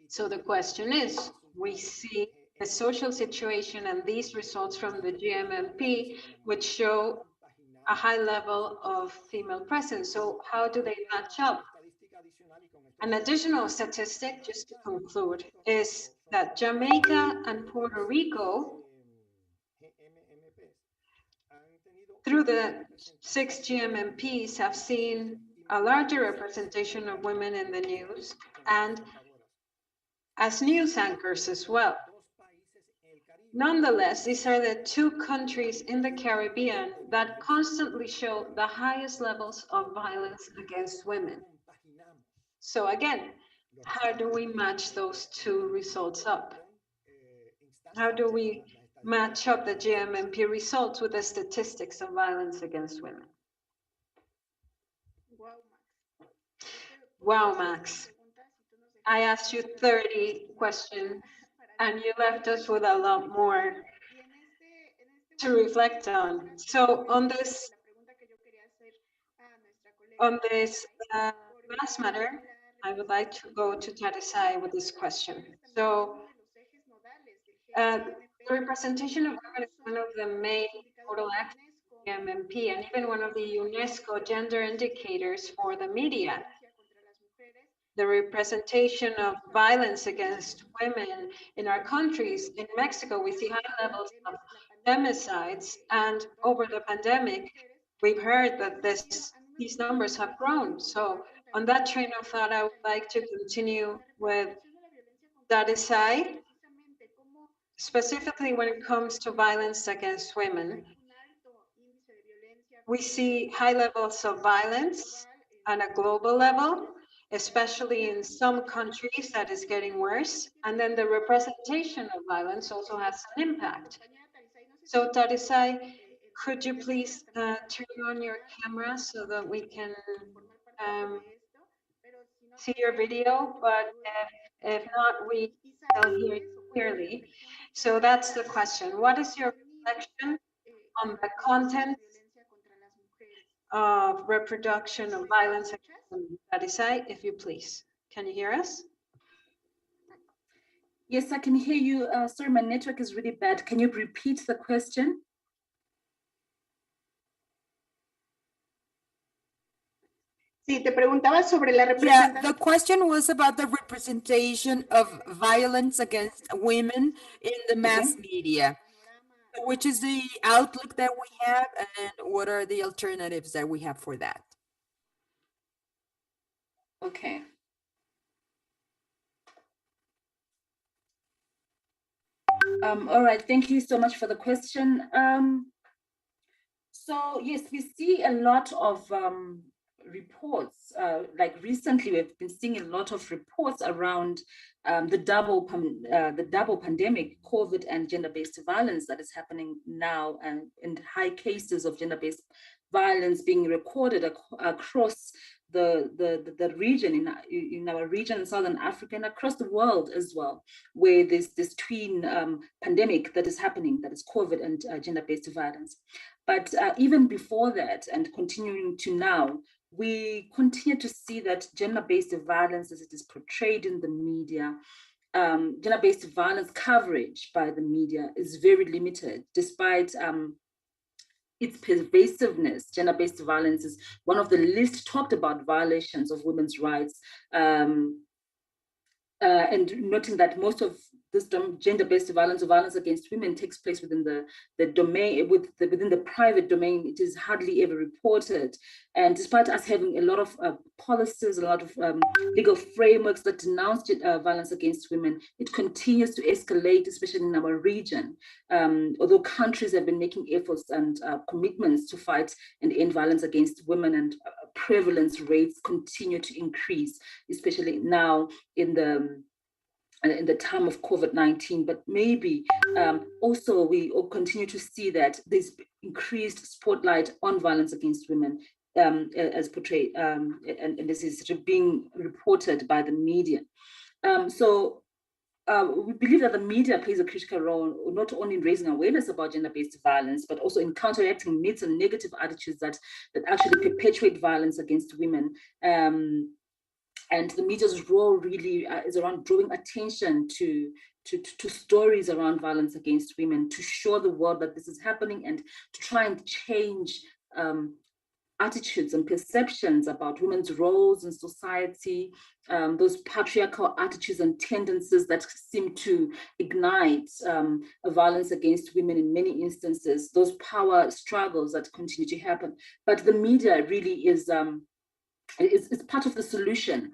So the question is, we see the social situation and these results from the GMMP, which show a high level of female presence. So how do they match up? An additional statistic, just to conclude, is that Jamaica and Puerto Rico, through the 6 GMMPs, have seen a larger representation of women in the news and as news anchors as well. Nonetheless, these are the 2 countries in the Caribbean that constantly show the highest levels of violence against women. So again, how do we match those 2 results up? How do we match up the GMMP results with the statistics of violence against women? Wow, Max. I asked you 30 questions and you left us with a lot more to reflect on. So on this last matter, I would like to go to Tarisai with this question. So the representation of women is one of the main total actions of the MMP and even one of the UNESCO gender indicators for the media. The representation of violence against women in our countries. In Mexico, we see high levels of femicides, and over the pandemic, we've heard that these numbers have grown. So on that train of thought, I would like to continue with Darisai, specifically when it comes to violence against women. We see high levels of violence on a global level, especially in some countries that is getting worse. And then the representation of violence also has an impact. So Tarisai, could you please turn on your camera so that we can see your video, but if not, we will hear you clearly. So that's the question. What is your reflection on the content of reproduction of violence against women? Tarisai, if you please. Can you hear us? Yes, I can hear you. Sorry, my network is really bad. Can you repeat the question? Sí, te preguntaba sobre la Yeah, the question was about the representation of violence against women in the mass media. Which is the outlook that we have and what are the alternatives that we have for that? Okay. All right, thank you so much for the question. So yes, we see a lot of reports, like recently we've been seeing a lot of reports around the double pandemic, COVID and gender-based violence that is happening now, and high cases of gender-based violence being recorded across the region, in our region in Southern Africa and across the world as well, where there's this twin pandemic that is happening, that is COVID and gender-based violence. But even before that and continuing to now, we continue to see that gender-based violence as it is portrayed in the media, gender-based violence coverage by the media is very limited. Despite its pervasiveness, gender-based violence is one of the least talked about violations of women's rights. And noting that most of this gender-based violence or violence against women takes place within the domain, within the private domain, it is hardly ever reported. And despite us having a lot of policies, a lot of legal frameworks that denounce violence against women, it continues to escalate, especially in our region. Although countries have been making efforts and commitments to fight and end violence against women, and prevalence rates continue to increase, especially now in the time of COVID-19, but maybe also we all continue to see that there's increased spotlight on violence against women as portrayed, and this is being reported by the media. We believe that the media plays a critical role, not only in raising awareness about gender-based violence, but also in counteracting myths and negative attitudes that actually perpetuate violence against women. And the media's role really is around drawing attention to stories around violence against women, to show the world that this is happening, and to try and change attitudes and perceptions about women's roles in society, those patriarchal attitudes and tendencies that seem to ignite violence against women in many instances, those power struggles that continue to happen. But the media really is part of the solution,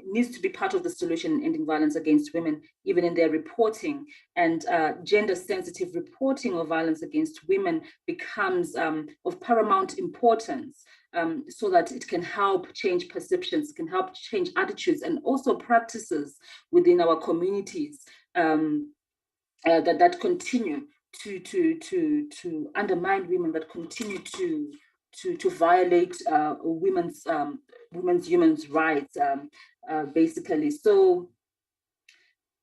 needs to be part of the solution in ending violence against women, even in their reporting. And gender-sensitive reporting of violence against women becomes of paramount importance, so that it can help change perceptions, can help change attitudes, and also practices within our communities that continue to undermine women, that continue to violate women's human rights, basically. So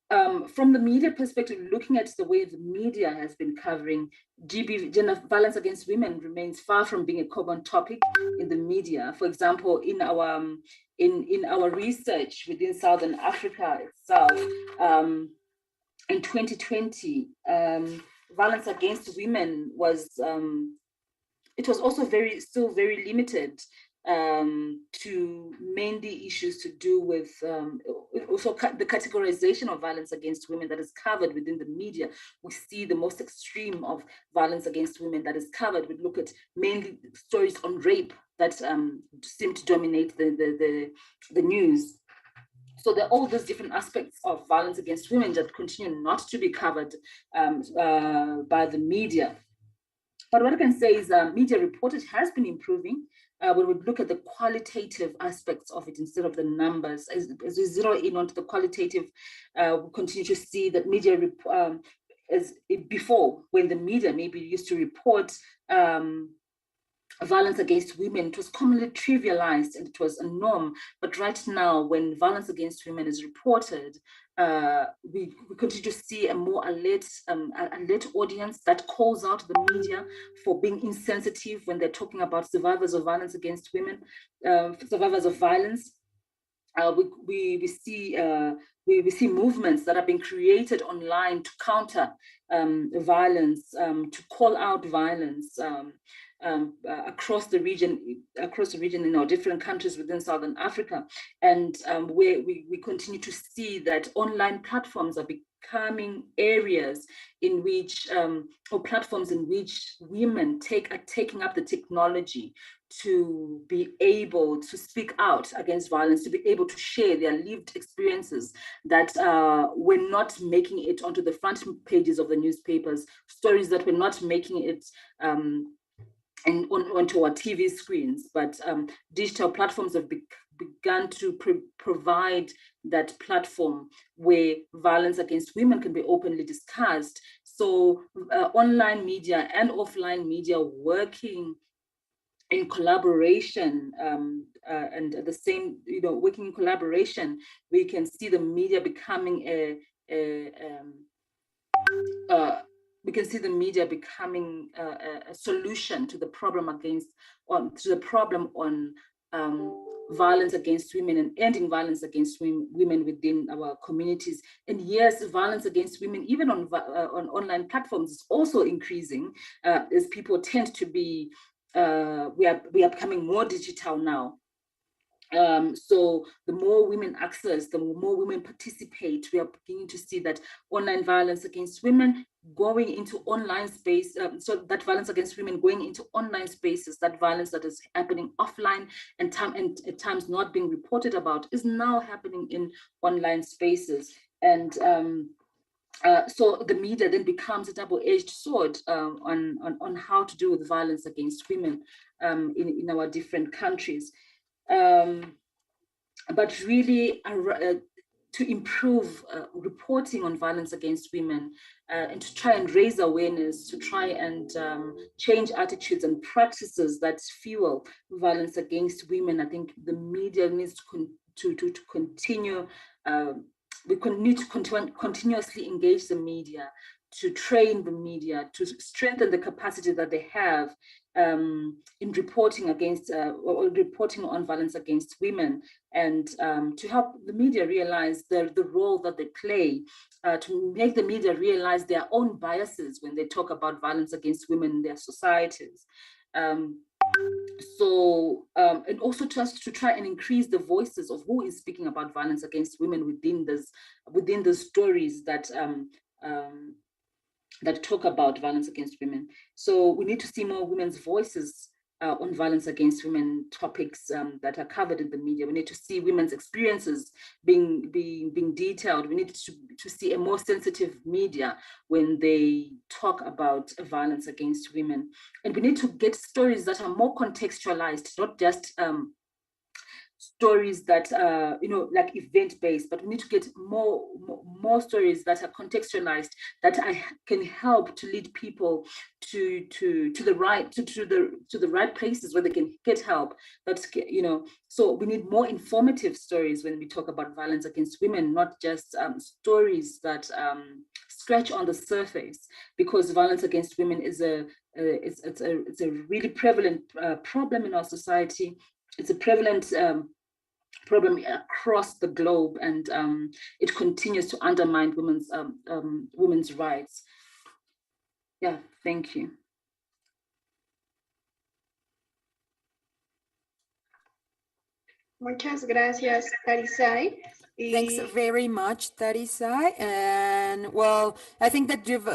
from the media perspective, looking at the way the media has been covering gender violence against women remains far from being a common topic in the media. For example, in our research within Southern Africa itself, in 2020, violence against women was it was also still very limited to mainly issues to do with also the categorization of violence against women that is covered within the media. We see the most extreme of violence against women that is covered. We look at mainly stories on rape that seem to dominate the news. So there are all these different aspects of violence against women that continue not to be covered by the media. But what I can say is media reportage has been improving when we look at the qualitative aspects of it instead of the numbers. As we zero in onto the qualitative, we continue to see that media, before, when the media maybe used to report violence against women, it was commonly trivialized and it was a norm. But right now, when violence against women is reported, we continue to see a more alert audience that calls out the media for being insensitive when they're talking about survivors of violence against women, survivors of violence. We see movements that are being created online to counter violence, to call out violence across the region in our different countries within Southern Africa, and where we continue to see that online platforms are becoming areas in which, or platforms in which women are taking up the technology to be able to speak out against violence, to be able to share their lived experiences that were not making it onto the front pages of the newspapers, stories that were not making it onto our TV screens, but digital platforms have begun to provide that platform where violence against women can be openly discussed. So online media and offline media working in collaboration, and the same, working in collaboration, we can see the media becoming we can see the media becoming a solution to the problem on violence against women and ending violence against women within our communities. And yes, violence against women, even on online platforms, is also increasing as people tend to be. We are becoming more digital now. So the more women access, the more women participate, we are beginning to see that online violence against women going into online space, so that violence against women going into online spaces, that violence that is happening offline and at times not being reported about is now happening in online spaces. And so the media then becomes a double-edged sword on how to deal with violence against women in our different countries. But really to improve reporting on violence against women and to try and raise awareness, to try and change attitudes and practices that fuel violence against women. I think the media needs to continue. We need to continuously engage the media, to train the media, to strengthen the capacity that they have in reporting against or reporting on violence against women, and to help the media realize the role that they play, to make the media realize their own biases when they talk about violence against women in their societies. And also just to try and increase the voices of who is speaking about violence against women within the stories that that talk about violence against women. So we need to see more women's voices on violence against women topics that are covered in the media. We need to see women's experiences being detailed. We need to see a more sensitive media when they talk about violence against women. And we need to get stories that are more contextualized, not just stories that are, like event-based, but we need to get more stories that are contextualized, that can help to lead people to the right places where they can get help. That's, so we need more informative stories when we talk about violence against women, not just stories that scratch on the surface, because violence against women is it's a really prevalent problem in our society. It's a prevalent problem across the globe, and it continues to undermine women's rights. Yeah, thank you. Muchas gracias, Tarisai. Thanks very much, Tarisai. And well, I think that you've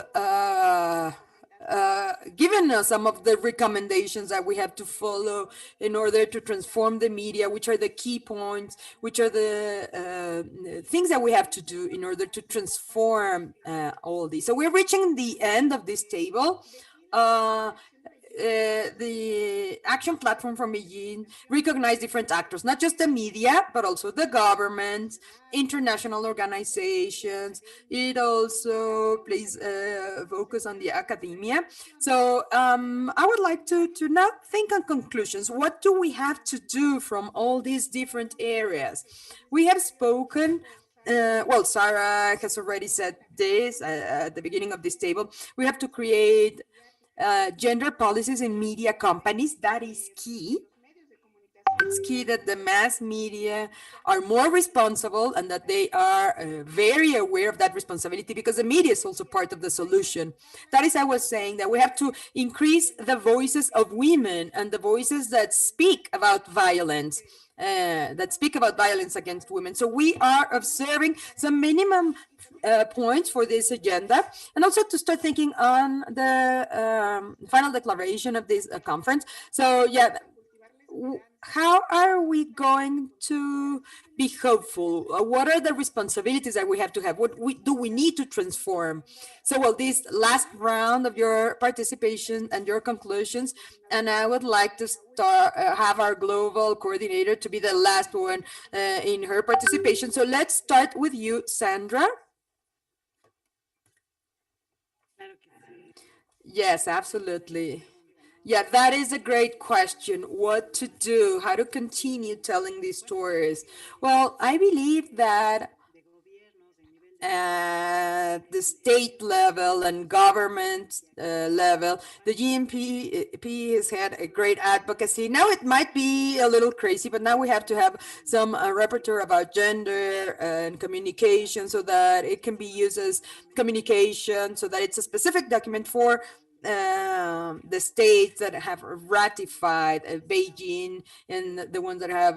given us some of the recommendations that we have to follow in order to transform the media, which are the key points, which are the things that we have to do in order to transform all these. So we're reaching the end of this table. The action platform from Medellin recognize different actors, not just the media, but also the government, international organizations. It also plays focus on the academia. So I would like to now think on conclusions. What do we have to do from all these different areas? We have spoken well, Sarah has already said this at the beginning of this table. We have to create gender policies in media companies. That is key. It's key that the mass media are more responsible and that they are very aware of that responsibility, because the media is also part of the solution. That is, I was saying that we have to increase the voices of women and the voices that speak about violence. Against women. So we are observing some minimum points for this agenda, and also to start thinking on the final declaration of this conference. So yeah, how are we going to be hopeful? What are the responsibilities that we have to have? What do we need to transform? So, well, this last round of your participation and your conclusions, and I would like to start have our global coordinator to be the last one in her participation. So let's start with you, Sandra. Yes, absolutely. Yeah, that is a great question. What to do, how to continue telling these stories. Well, I believe that at the state level and government level, the GMP has had a great advocacy. Now it might be a little crazy, but now we have to have some repertoire about gender and communication, so that it can be used as communication, so that it's a specific document for the states that have ratified Beijing and the ones that have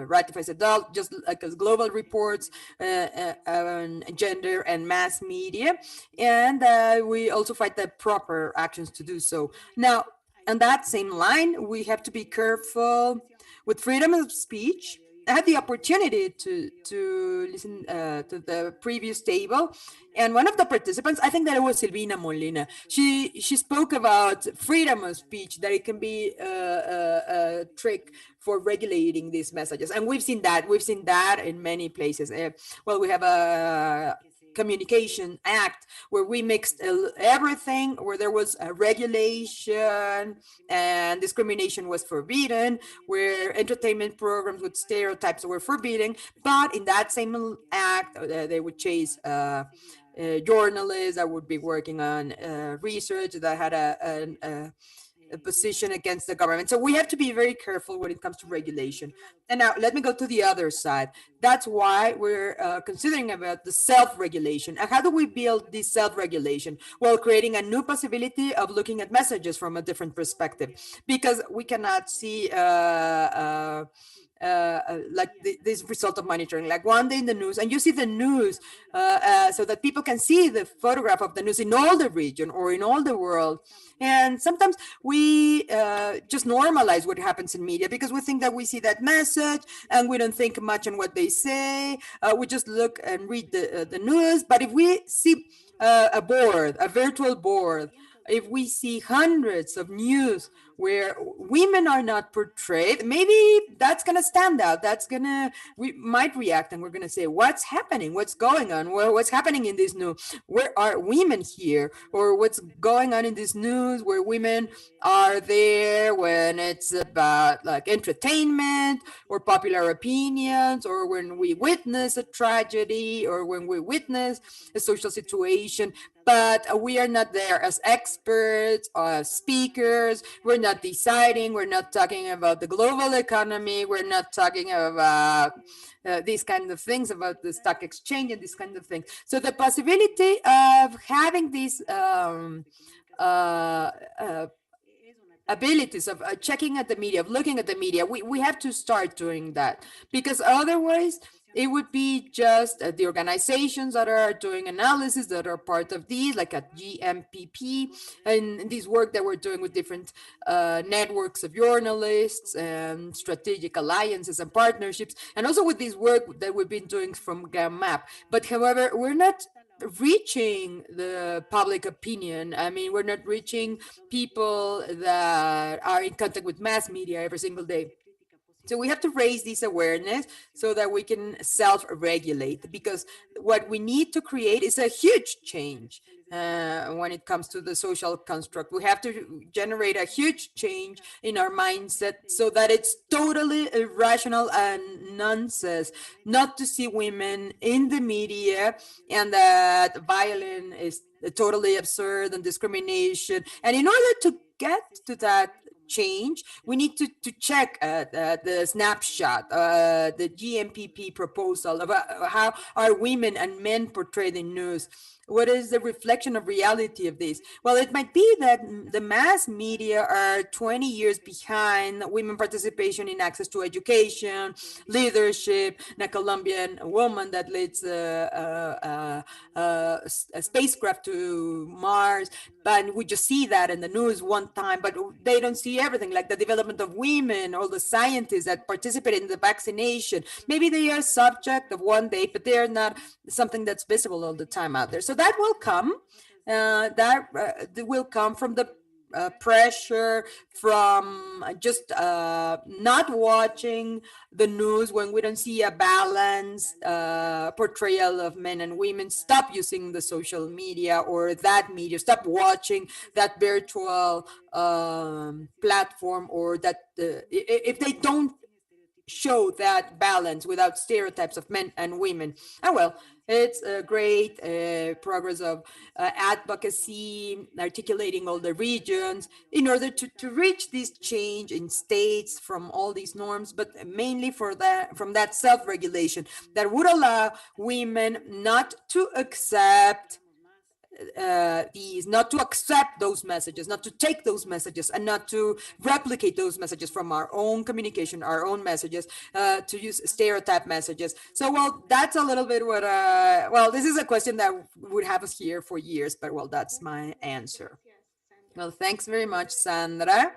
ratified adult, just like as global reports on gender and mass media. And we also fight the proper actions to do so. Now, on that same line, we have to be careful with freedom of speech. I had the opportunity to listen to the previous table, and one of the participants, I think that it was Silvina Molina, she spoke about freedom of speech, that it can be a trick for regulating these messages, and we've seen that in many places. Well, we have a Communication Act where we mixed everything, where there was a regulation and discrimination was forbidden, where entertainment programs with stereotypes were forbidden, but in that same act, they would chase journalists that would be working on research that had a position against the government. So we have to be very careful when it comes to regulation. And now let me go to the other side. That's why we're considering about the self-regulation. And how do we build this self-regulation? Well, creating a new possibility of looking at messages from a different perspective, because we cannot see like this result of monitoring, like one day in the news, and you see the news so that people can see the photograph of the news in all the region or in all the world. And sometimes we just normalize what happens in media because we think that we see that message and we don't think much on what they say. We just look and read the news. But if we see a board, a virtual board, if we see hundreds of news where women are not portrayed, maybe that's going to stand out. We might react and we're going to say, what's happening? What's going on? What's happening in this news? Where are women here? Or what's going on in this news where women are there when it's about like entertainment or popular opinions, or when we witness a tragedy, or when we witness a social situation, but we are not there as experts or as speakers. We're not deciding. We're not talking about the global economy. We're not talking about these kind of things, about the stock exchange and these kind of things. So the possibility of having these abilities of checking at the media, of looking at the media, we have to start doing that, because otherwise it would be just the organizations that are doing analysis that are part of these, like at GMPP, and this work that we're doing with different networks of journalists and strategic alliances and partnerships, and also with this work that we've been doing from GAMAP. But however, we're not reaching the public opinion. I mean, we're not reaching people that are in contact with mass media every single day. So we have to raise this awareness so that we can self-regulate, because what we need to create is a huge change when it comes to the social construct. We have to generate a huge change in our mindset so that it's totally irrational and nonsense not to see women in the media, and that violence is totally absurd and discrimination. And in order to get to that change, we need to check the snapshot, the GMPP proposal about how are women and men portrayed in news. What is the reflection of reality of this? Well, it might be that the mass media are 20 years behind women participation in access to education, leadership. A Colombian woman that leads a spacecraft to Mars, but we just see that in the news one time, but they don't see everything, like the development of women, all the scientists that participate in the vaccination. Maybe they are subject of one day, but they are not something that's visible all the time out there. So that will come. That will come from the pressure, from just not watching the news when we don't see a balanced portrayal of men and women. Stop using the social media or that media. Stop watching that virtual platform, or that if they don't show that balance without stereotypes of men and women. Oh, well, it's a great progress of advocacy, articulating all the regions in order to reach this change in states from all these norms, but mainly from that self-regulation that would allow women not to accept these, not to accept those messages, not to take those messages, and not to replicate those messages from our own communication, our own messages, to use stereotype messages. So, well, that's a little bit what, well, this is a question that would have us here for years, but well, that's my answer. Well, thanks very much, Sandra.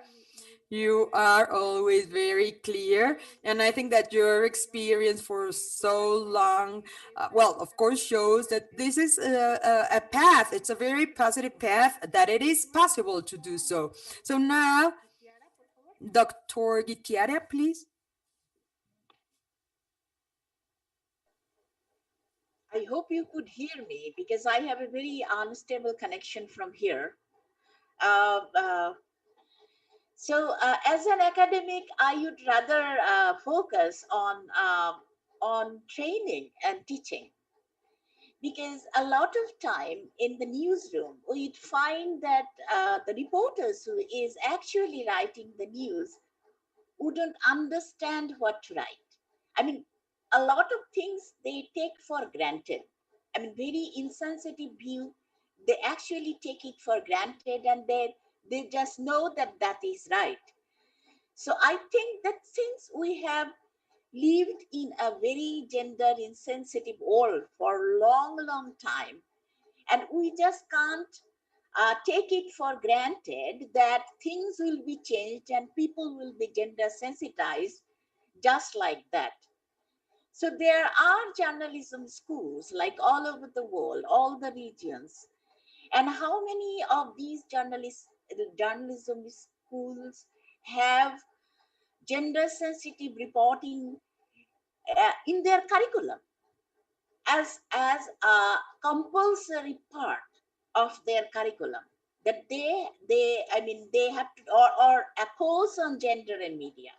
You are always very clear. And I think that your experience for so long, well, of course, shows that this is a path. It's a very positive path, that it is possible to do so. So now, Dr. Gitiara, please. I hope you could hear me because I have a very unstable connection from here. Uh, uh, as an academic, I would rather focus on training and teaching, because a lot of time in the newsroom we'd find that the reporters who is actually writing the news wouldn't understand what to write. I mean, a lot of things they take for granted. I mean, very insensitive view. They actually take it for granted, and they just know that that is right. So I think that since we have lived in a very gender insensitive world for a long time, and we just can't take it for granted that things will be changed and people will be gender sensitized just like that. So there are journalism schools like all over the world, all the regions. And how many of these journalism schools have gender sensitive reporting in their curriculum as a compulsory part of their curriculum, that they have to, or a course on gender and media.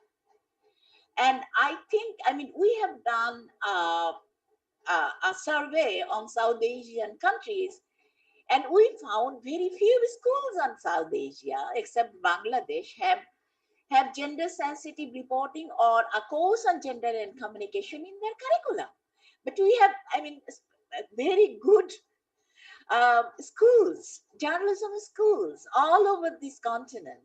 And I think, we have done a survey on South Asian countries, and we found very few schools on South Asia except Bangladesh have gender sensitive reporting or a course on gender and communication in their curriculum. But we have, very good schools, journalism schools all over this continent,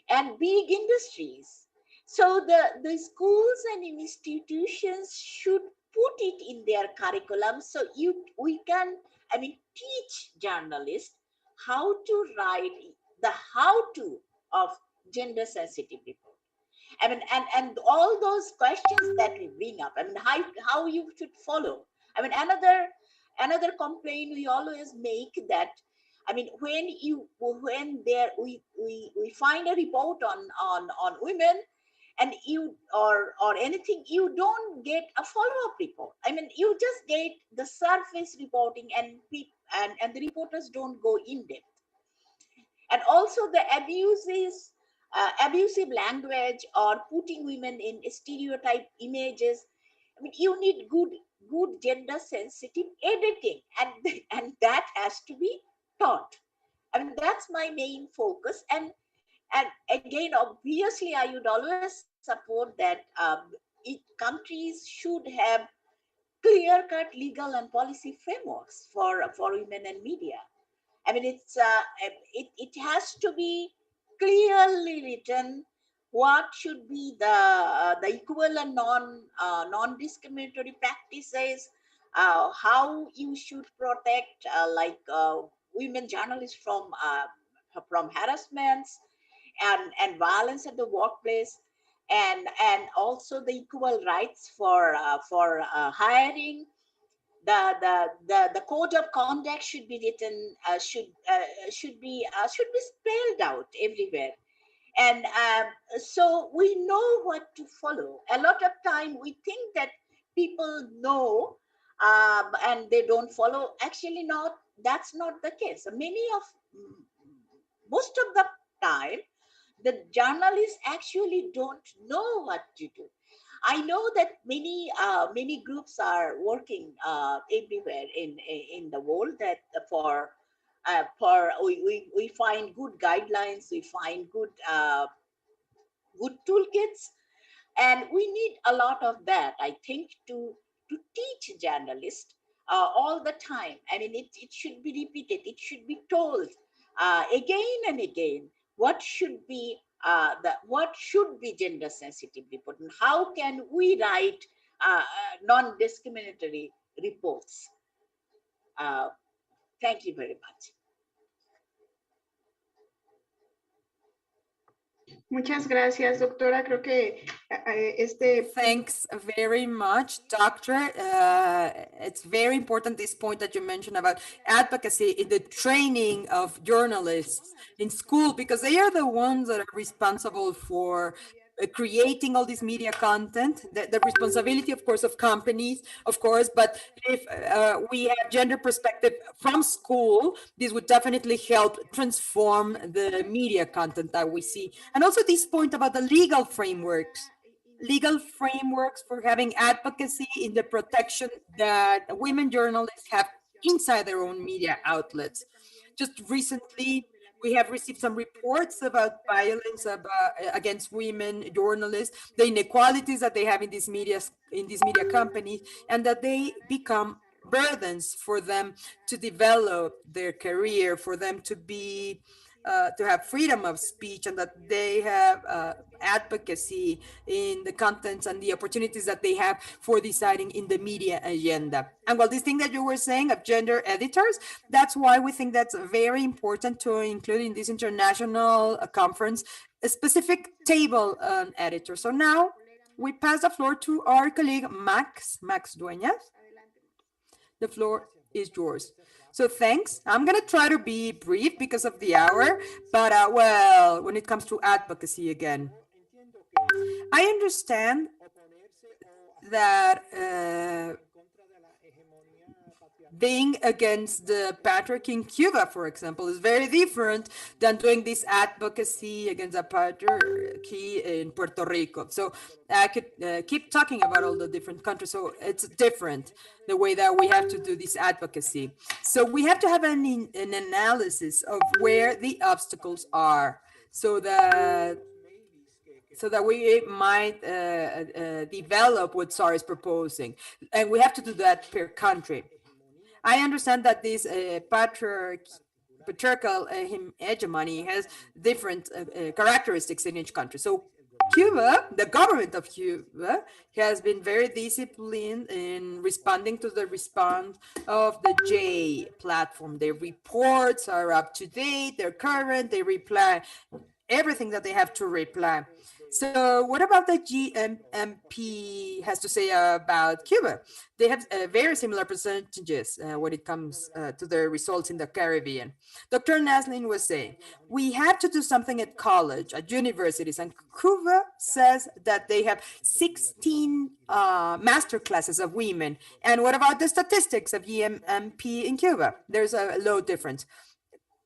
and big industries. So the schools and institutions should put it in their curriculum, so we can, teach journalists how to write the how to of gender sensitive report. And all those questions that we bring up, how you should follow. Another complaint we always make that, when we find a report on women, and you or anything, you don't get a follow-up report. You just get the surface reporting, and the reporters don't go in depth. And also the abusive language or putting women in stereotype images. You need good gender sensitive editing, and and that has to be taught. That's my main focus. And again, obviously, I would always support that countries should have clear cut legal and policy frameworks for women and media. It has to be clearly written what should be the equal and non-discriminatory practices, how you should protect women journalists from harassments and violence at the workplace, and also the equal rights for hiring. The code of conduct should be written, should be spelled out everywhere. And so we know what to follow. A lot of time we think that people know, and they don't follow. Actually, not that's not the case. Most of the time, the journalists actually don't know what to do. I know that many groups are working everywhere in the world, that we find good guidelines, we find good toolkits, and we need a lot of that, I think, to teach journalists all the time. I mean, it should be repeated. It should be told again and again. What should be gender sensitive report, and how can we write non-discriminatory reports? Thank you very much. Muchas gracias, doctora. Creo que Thanks very much, Doctor. It's very important, this point that you mentioned about advocacy in the training of journalists in school, because they are the ones that are responsible for creating all this media content, the responsibility, of course, of companies, of course, but if we have gender perspective from school, this would definitely help transform the media content that we see. And also this point about the legal frameworks for having advocacy in the protection that women journalists have inside their own media outlets. Just recently, we have received some reports about violence against women journalists, the inequalities that they have in these media companies, and that they become burdens for them to develop their career, for them to be to have freedom of speech, and that they have advocacy in the contents and the opportunities that they have for deciding in the media agenda. And well, this thing that you were saying of gender editors, that's why we think that's very important to include in this international conference a specific table on editors. So now we pass the floor to our colleague Max Dueñas. The floor is yours. So thanks. I'm going to try to be brief because of the hour, but well, when it comes to advocacy again, I understand that being against the patriarchy in Cuba, for example, is very different than doing this advocacy against the patriarchy in Puerto Rico. So I could keep talking about all the different countries. So it's different, the way that we have to do this advocacy. So we have to have an analysis of where the obstacles are, so that we might develop what SAR is proposing. And we have to do that per country. I understand that this patriarchal hegemony has different characteristics in each country. So Cuba, the government of Cuba, has been very disciplined in responding to the response of the J platform. Their reports are up to date, they're current, they reply everything that they have to reply. So what about the GMMP has to say about Cuba? They have very similar percentages when it comes to their results in the Caribbean. Dr. Naslin was saying, we have to do something at college, at universities, and Cuba says that they have 16 master classes of women. And what about the statistics of GMMP in Cuba? There's a low difference.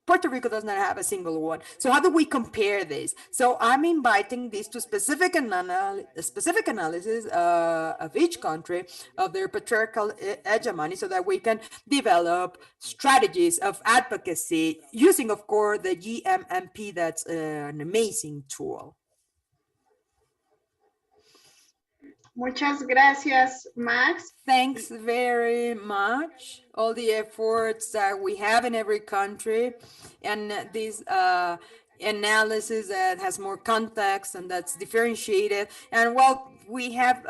Puerto Rico does not have a single one. So how do we compare this? So I'm inviting this to specific analysis of each country, of their patriarchal hegemony, so that we can develop strategies of advocacy using, of course, the GMMP. That's an amazing tool. Muchas gracias, Max. Thanks very much. All the efforts that we have in every country, and this analysis that has more context and that's differentiated. And well, we have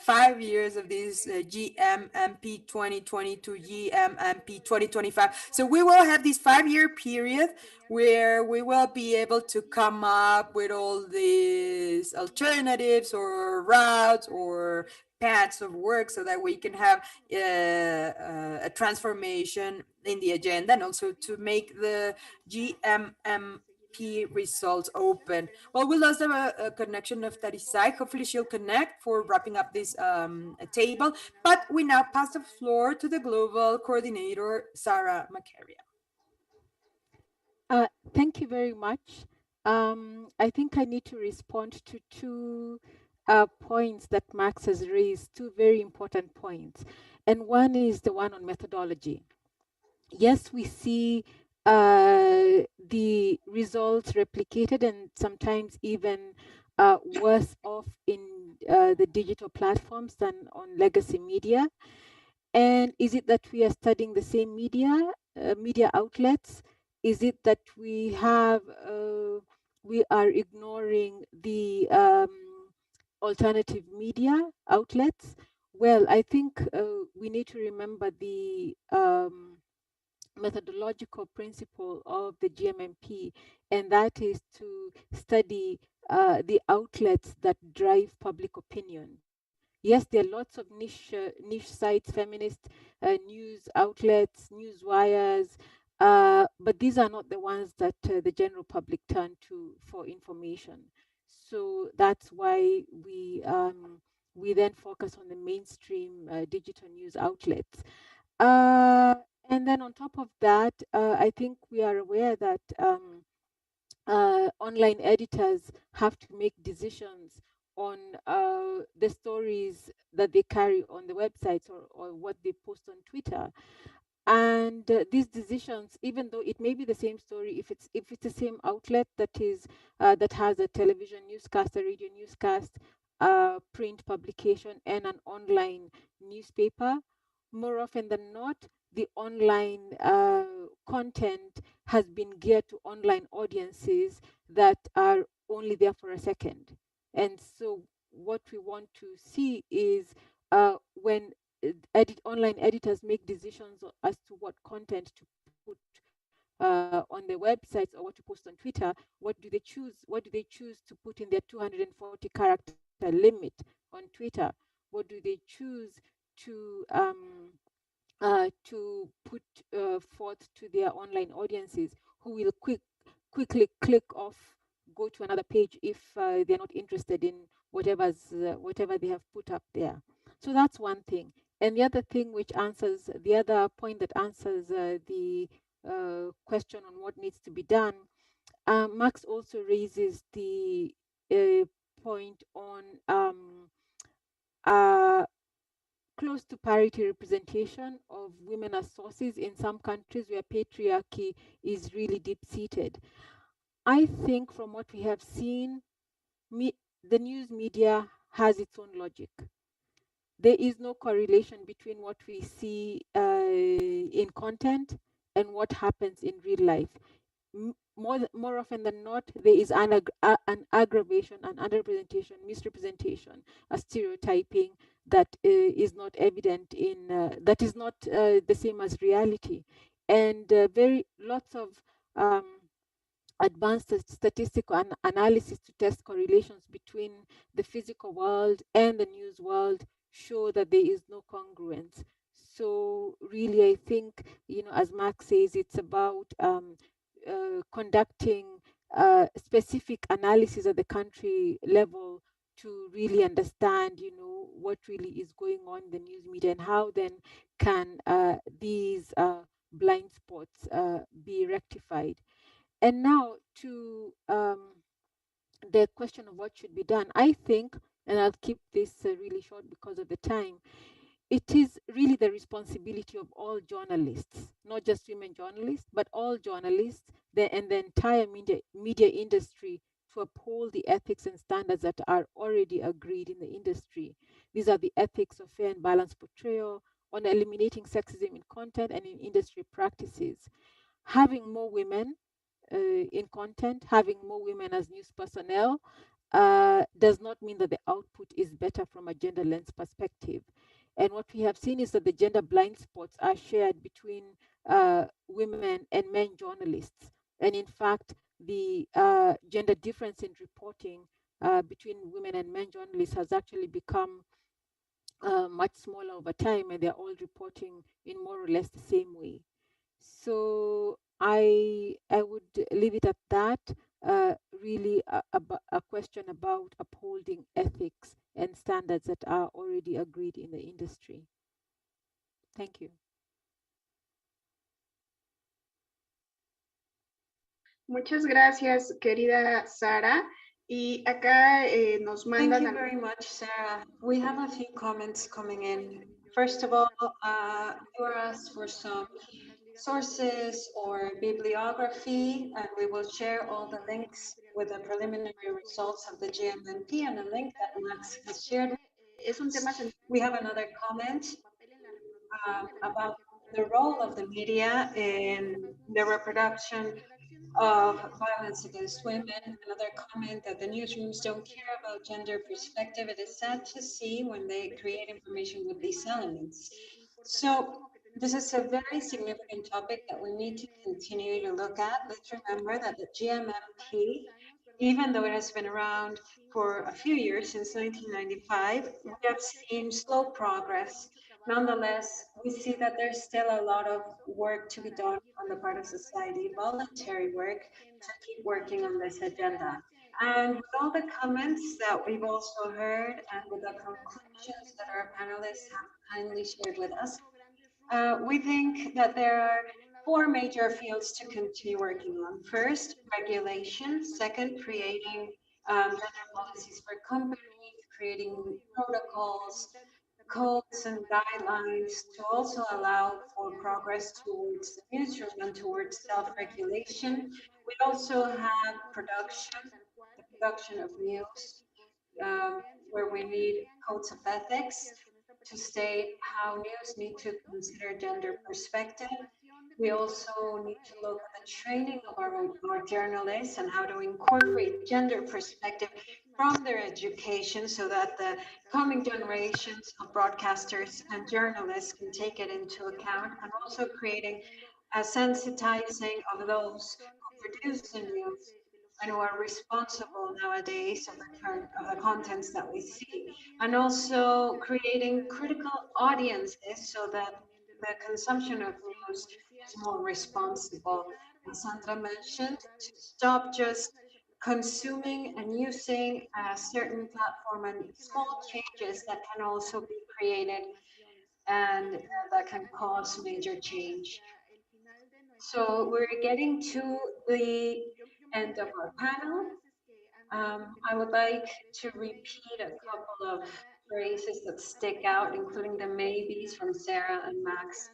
5 years of this GMMP 2020 to GMMP 2025. So we will have this 5-year period where we will be able to come up with all these alternatives or routes or paths of work, so that we can have a transformation in the agenda, and also to make the GMMP results open. Well, we lost a connection of Tarisai. Hopefully she'll connect for wrapping up this table, but we now pass the floor to the global coordinator, Sarah Maccaria. Thank you very much. I think I need to respond to two points that Max has raised, two very important points. And one is the one on methodology. Yes, we see the results replicated and sometimes even worse off in the digital platforms than on legacy media. And is it that we are studying the same media outlets? Is it that we are ignoring the alternative media outlets? Well, I think we need to remember the methodological principle of the GMMP, and that is to study the outlets that drive public opinion. Yes, there are lots of niche sites, feminist news outlets, news wires, but these are not the ones that the general public turn to for information. So that's why we then focus on the mainstream digital news outlets. And then on top of that, I think we are aware that online editors have to make decisions on the stories that they carry on the websites, or what they post on Twitter. And these decisions, even though it may be the same story, if it's the same outlet that has a television newscast, a radio newscast, print publication, and an online newspaper, more often than not, the online content has been geared to online audiences that are only there for a second. And so what we want to see is when online editors make decisions as to what content to put on their websites or what to post on Twitter, what do they choose? What do they choose to put in their 240 character limit on Twitter? What do they choose to put forth to their online audiences, who will quickly click off, go to another page if they're not interested in whatever they have put up there. So that's one thing. And the other thing which answers the other point that answers the question on what needs to be done, Max also raises the point on close to parity representation of women as sources in some countries where patriarchy is really deep-seated. I think from what we have seen, the news media has its own logic. There is no correlation between what we see in content and what happens in real life. More often than not, there is an aggravation, an underrepresentation, misrepresentation, a stereotyping that is not evident in that is not the same as reality, and very lots of advanced statistical analysis to test correlations between the physical world and the news world show that there is no congruence. So really, I think, as Max says, it's about conducting specific analysis at the country level to really understand, what really is going on in the news media, and how then can these blind spots be rectified. And now to the question of what should be done, I think, and I'll keep this really short because of the time, it is really the responsibility of all journalists, not just women journalists, but all journalists and the entire media industry, to uphold the ethics and standards that are already agreed in the industry. These are the ethics of fair and balanced portrayal, on eliminating sexism in content and in industry practices, having more women in content, having more women as news personnel does not mean that the output is better from a gender lens perspective. And what we have seen is that the gender blind spots are shared between women and men journalists. And in fact, the gender difference in reporting between women and men journalists has actually become much smaller over time, and they're all reporting in more or less the same way. So I would leave it at that. Really a question about upholding ethics and standards that are already agreed in the industry. Thank you. Muchas gracias, querida Sara. Y acá nos mandan... Thank you very much, Sarah. We have a few comments coming in. First of all, you were asked for some sources or bibliography, and we will share all the links with the preliminary results of the GMNP and a link that Max has shared. Es un tema We have another comment about the role of the media in the reproduction of violence against women. Another comment that the newsrooms don't care about gender perspective. It is sad to see when they create information with these elements. So this is a very significant topic that we need to continue to look at. Let's remember that the GMMP, even though it has been around for a few years, since 1995, we have seen slow progress. Nonetheless, we see that there's still a lot of work to be done on the part of society, voluntary work, to keep working on this agenda. And with all the comments that we've also heard and with the conclusions that our panelists have kindly shared with us, we think that there are four major fields to continue working on. First, regulation. Second, creating gender policies for companies, creating protocols, codes and guidelines to also allow for progress towards the newsroom and towards self-regulation. We also have production, the production of news, where we need codes of ethics to state how news need to consider gender perspective. We also need to look at the training of our journalists and how to incorporate gender perspective from their education so that the coming generations of broadcasters and journalists can take it into account, and also creating a sensitizing of those who produce the news and who are responsible nowadays of the contents that we see, and also creating critical audiences so that the consumption of news is more responsible. As Sandra mentioned, to stop just consuming and using a certain platform, and small changes that can also be created and that can cause major change. So we're getting to the end of our panel. I would like to repeat a couple of phrases that stick out, including the maybes from Sarah and Max.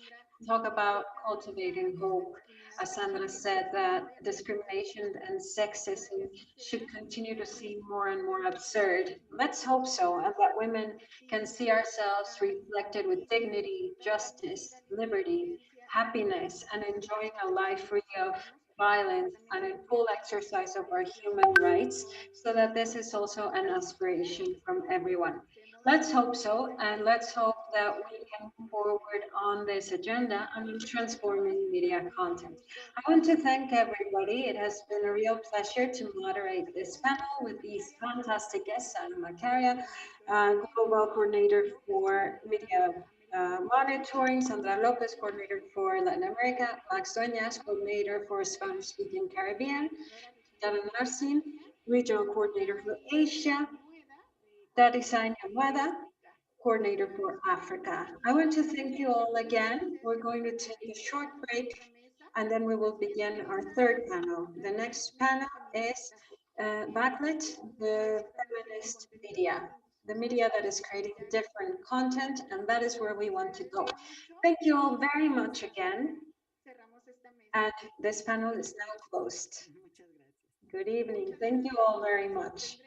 Talk about cultivating hope. As Sandra said, that discrimination and sexism should continue to seem more and more absurd. Let's hope so, and that women can see ourselves reflected with dignity, justice, liberty, happiness, and enjoying a life free of violence and in full exercise of our human rights, so that this is also an aspiration from everyone. Let's hope so, and let's hope that we can move forward on this agenda and in transforming media content. I want to thank everybody. It has been a real pleasure to moderate this panel with these fantastic guests, Anna Macaria, Global Coordinator for Media Monitoring, Sandra Lopez, Coordinator for Latin America, Max Dueñas, Coordinator for Spanish-speaking Caribbean, Dana Narsin, Regional Coordinator for Asia, Darisain Wada, Coordinator for Africa. I want to thank you all again. We're going to take a short break and then we will begin our third panel. The next panel is Backlit, the feminist media, the media that is creating different content, and that is where we want to go. Thank you all very much again. And this panel is now closed. Good evening. Thank you all very much.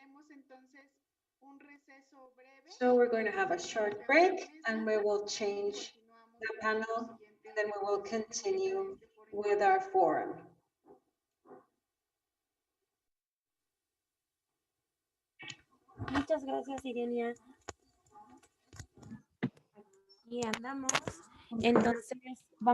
So we're going to have a short break and we will change the panel and then we will continue with our forum. Muchas gracias, Irenia. Y andamos. Entonces, vamos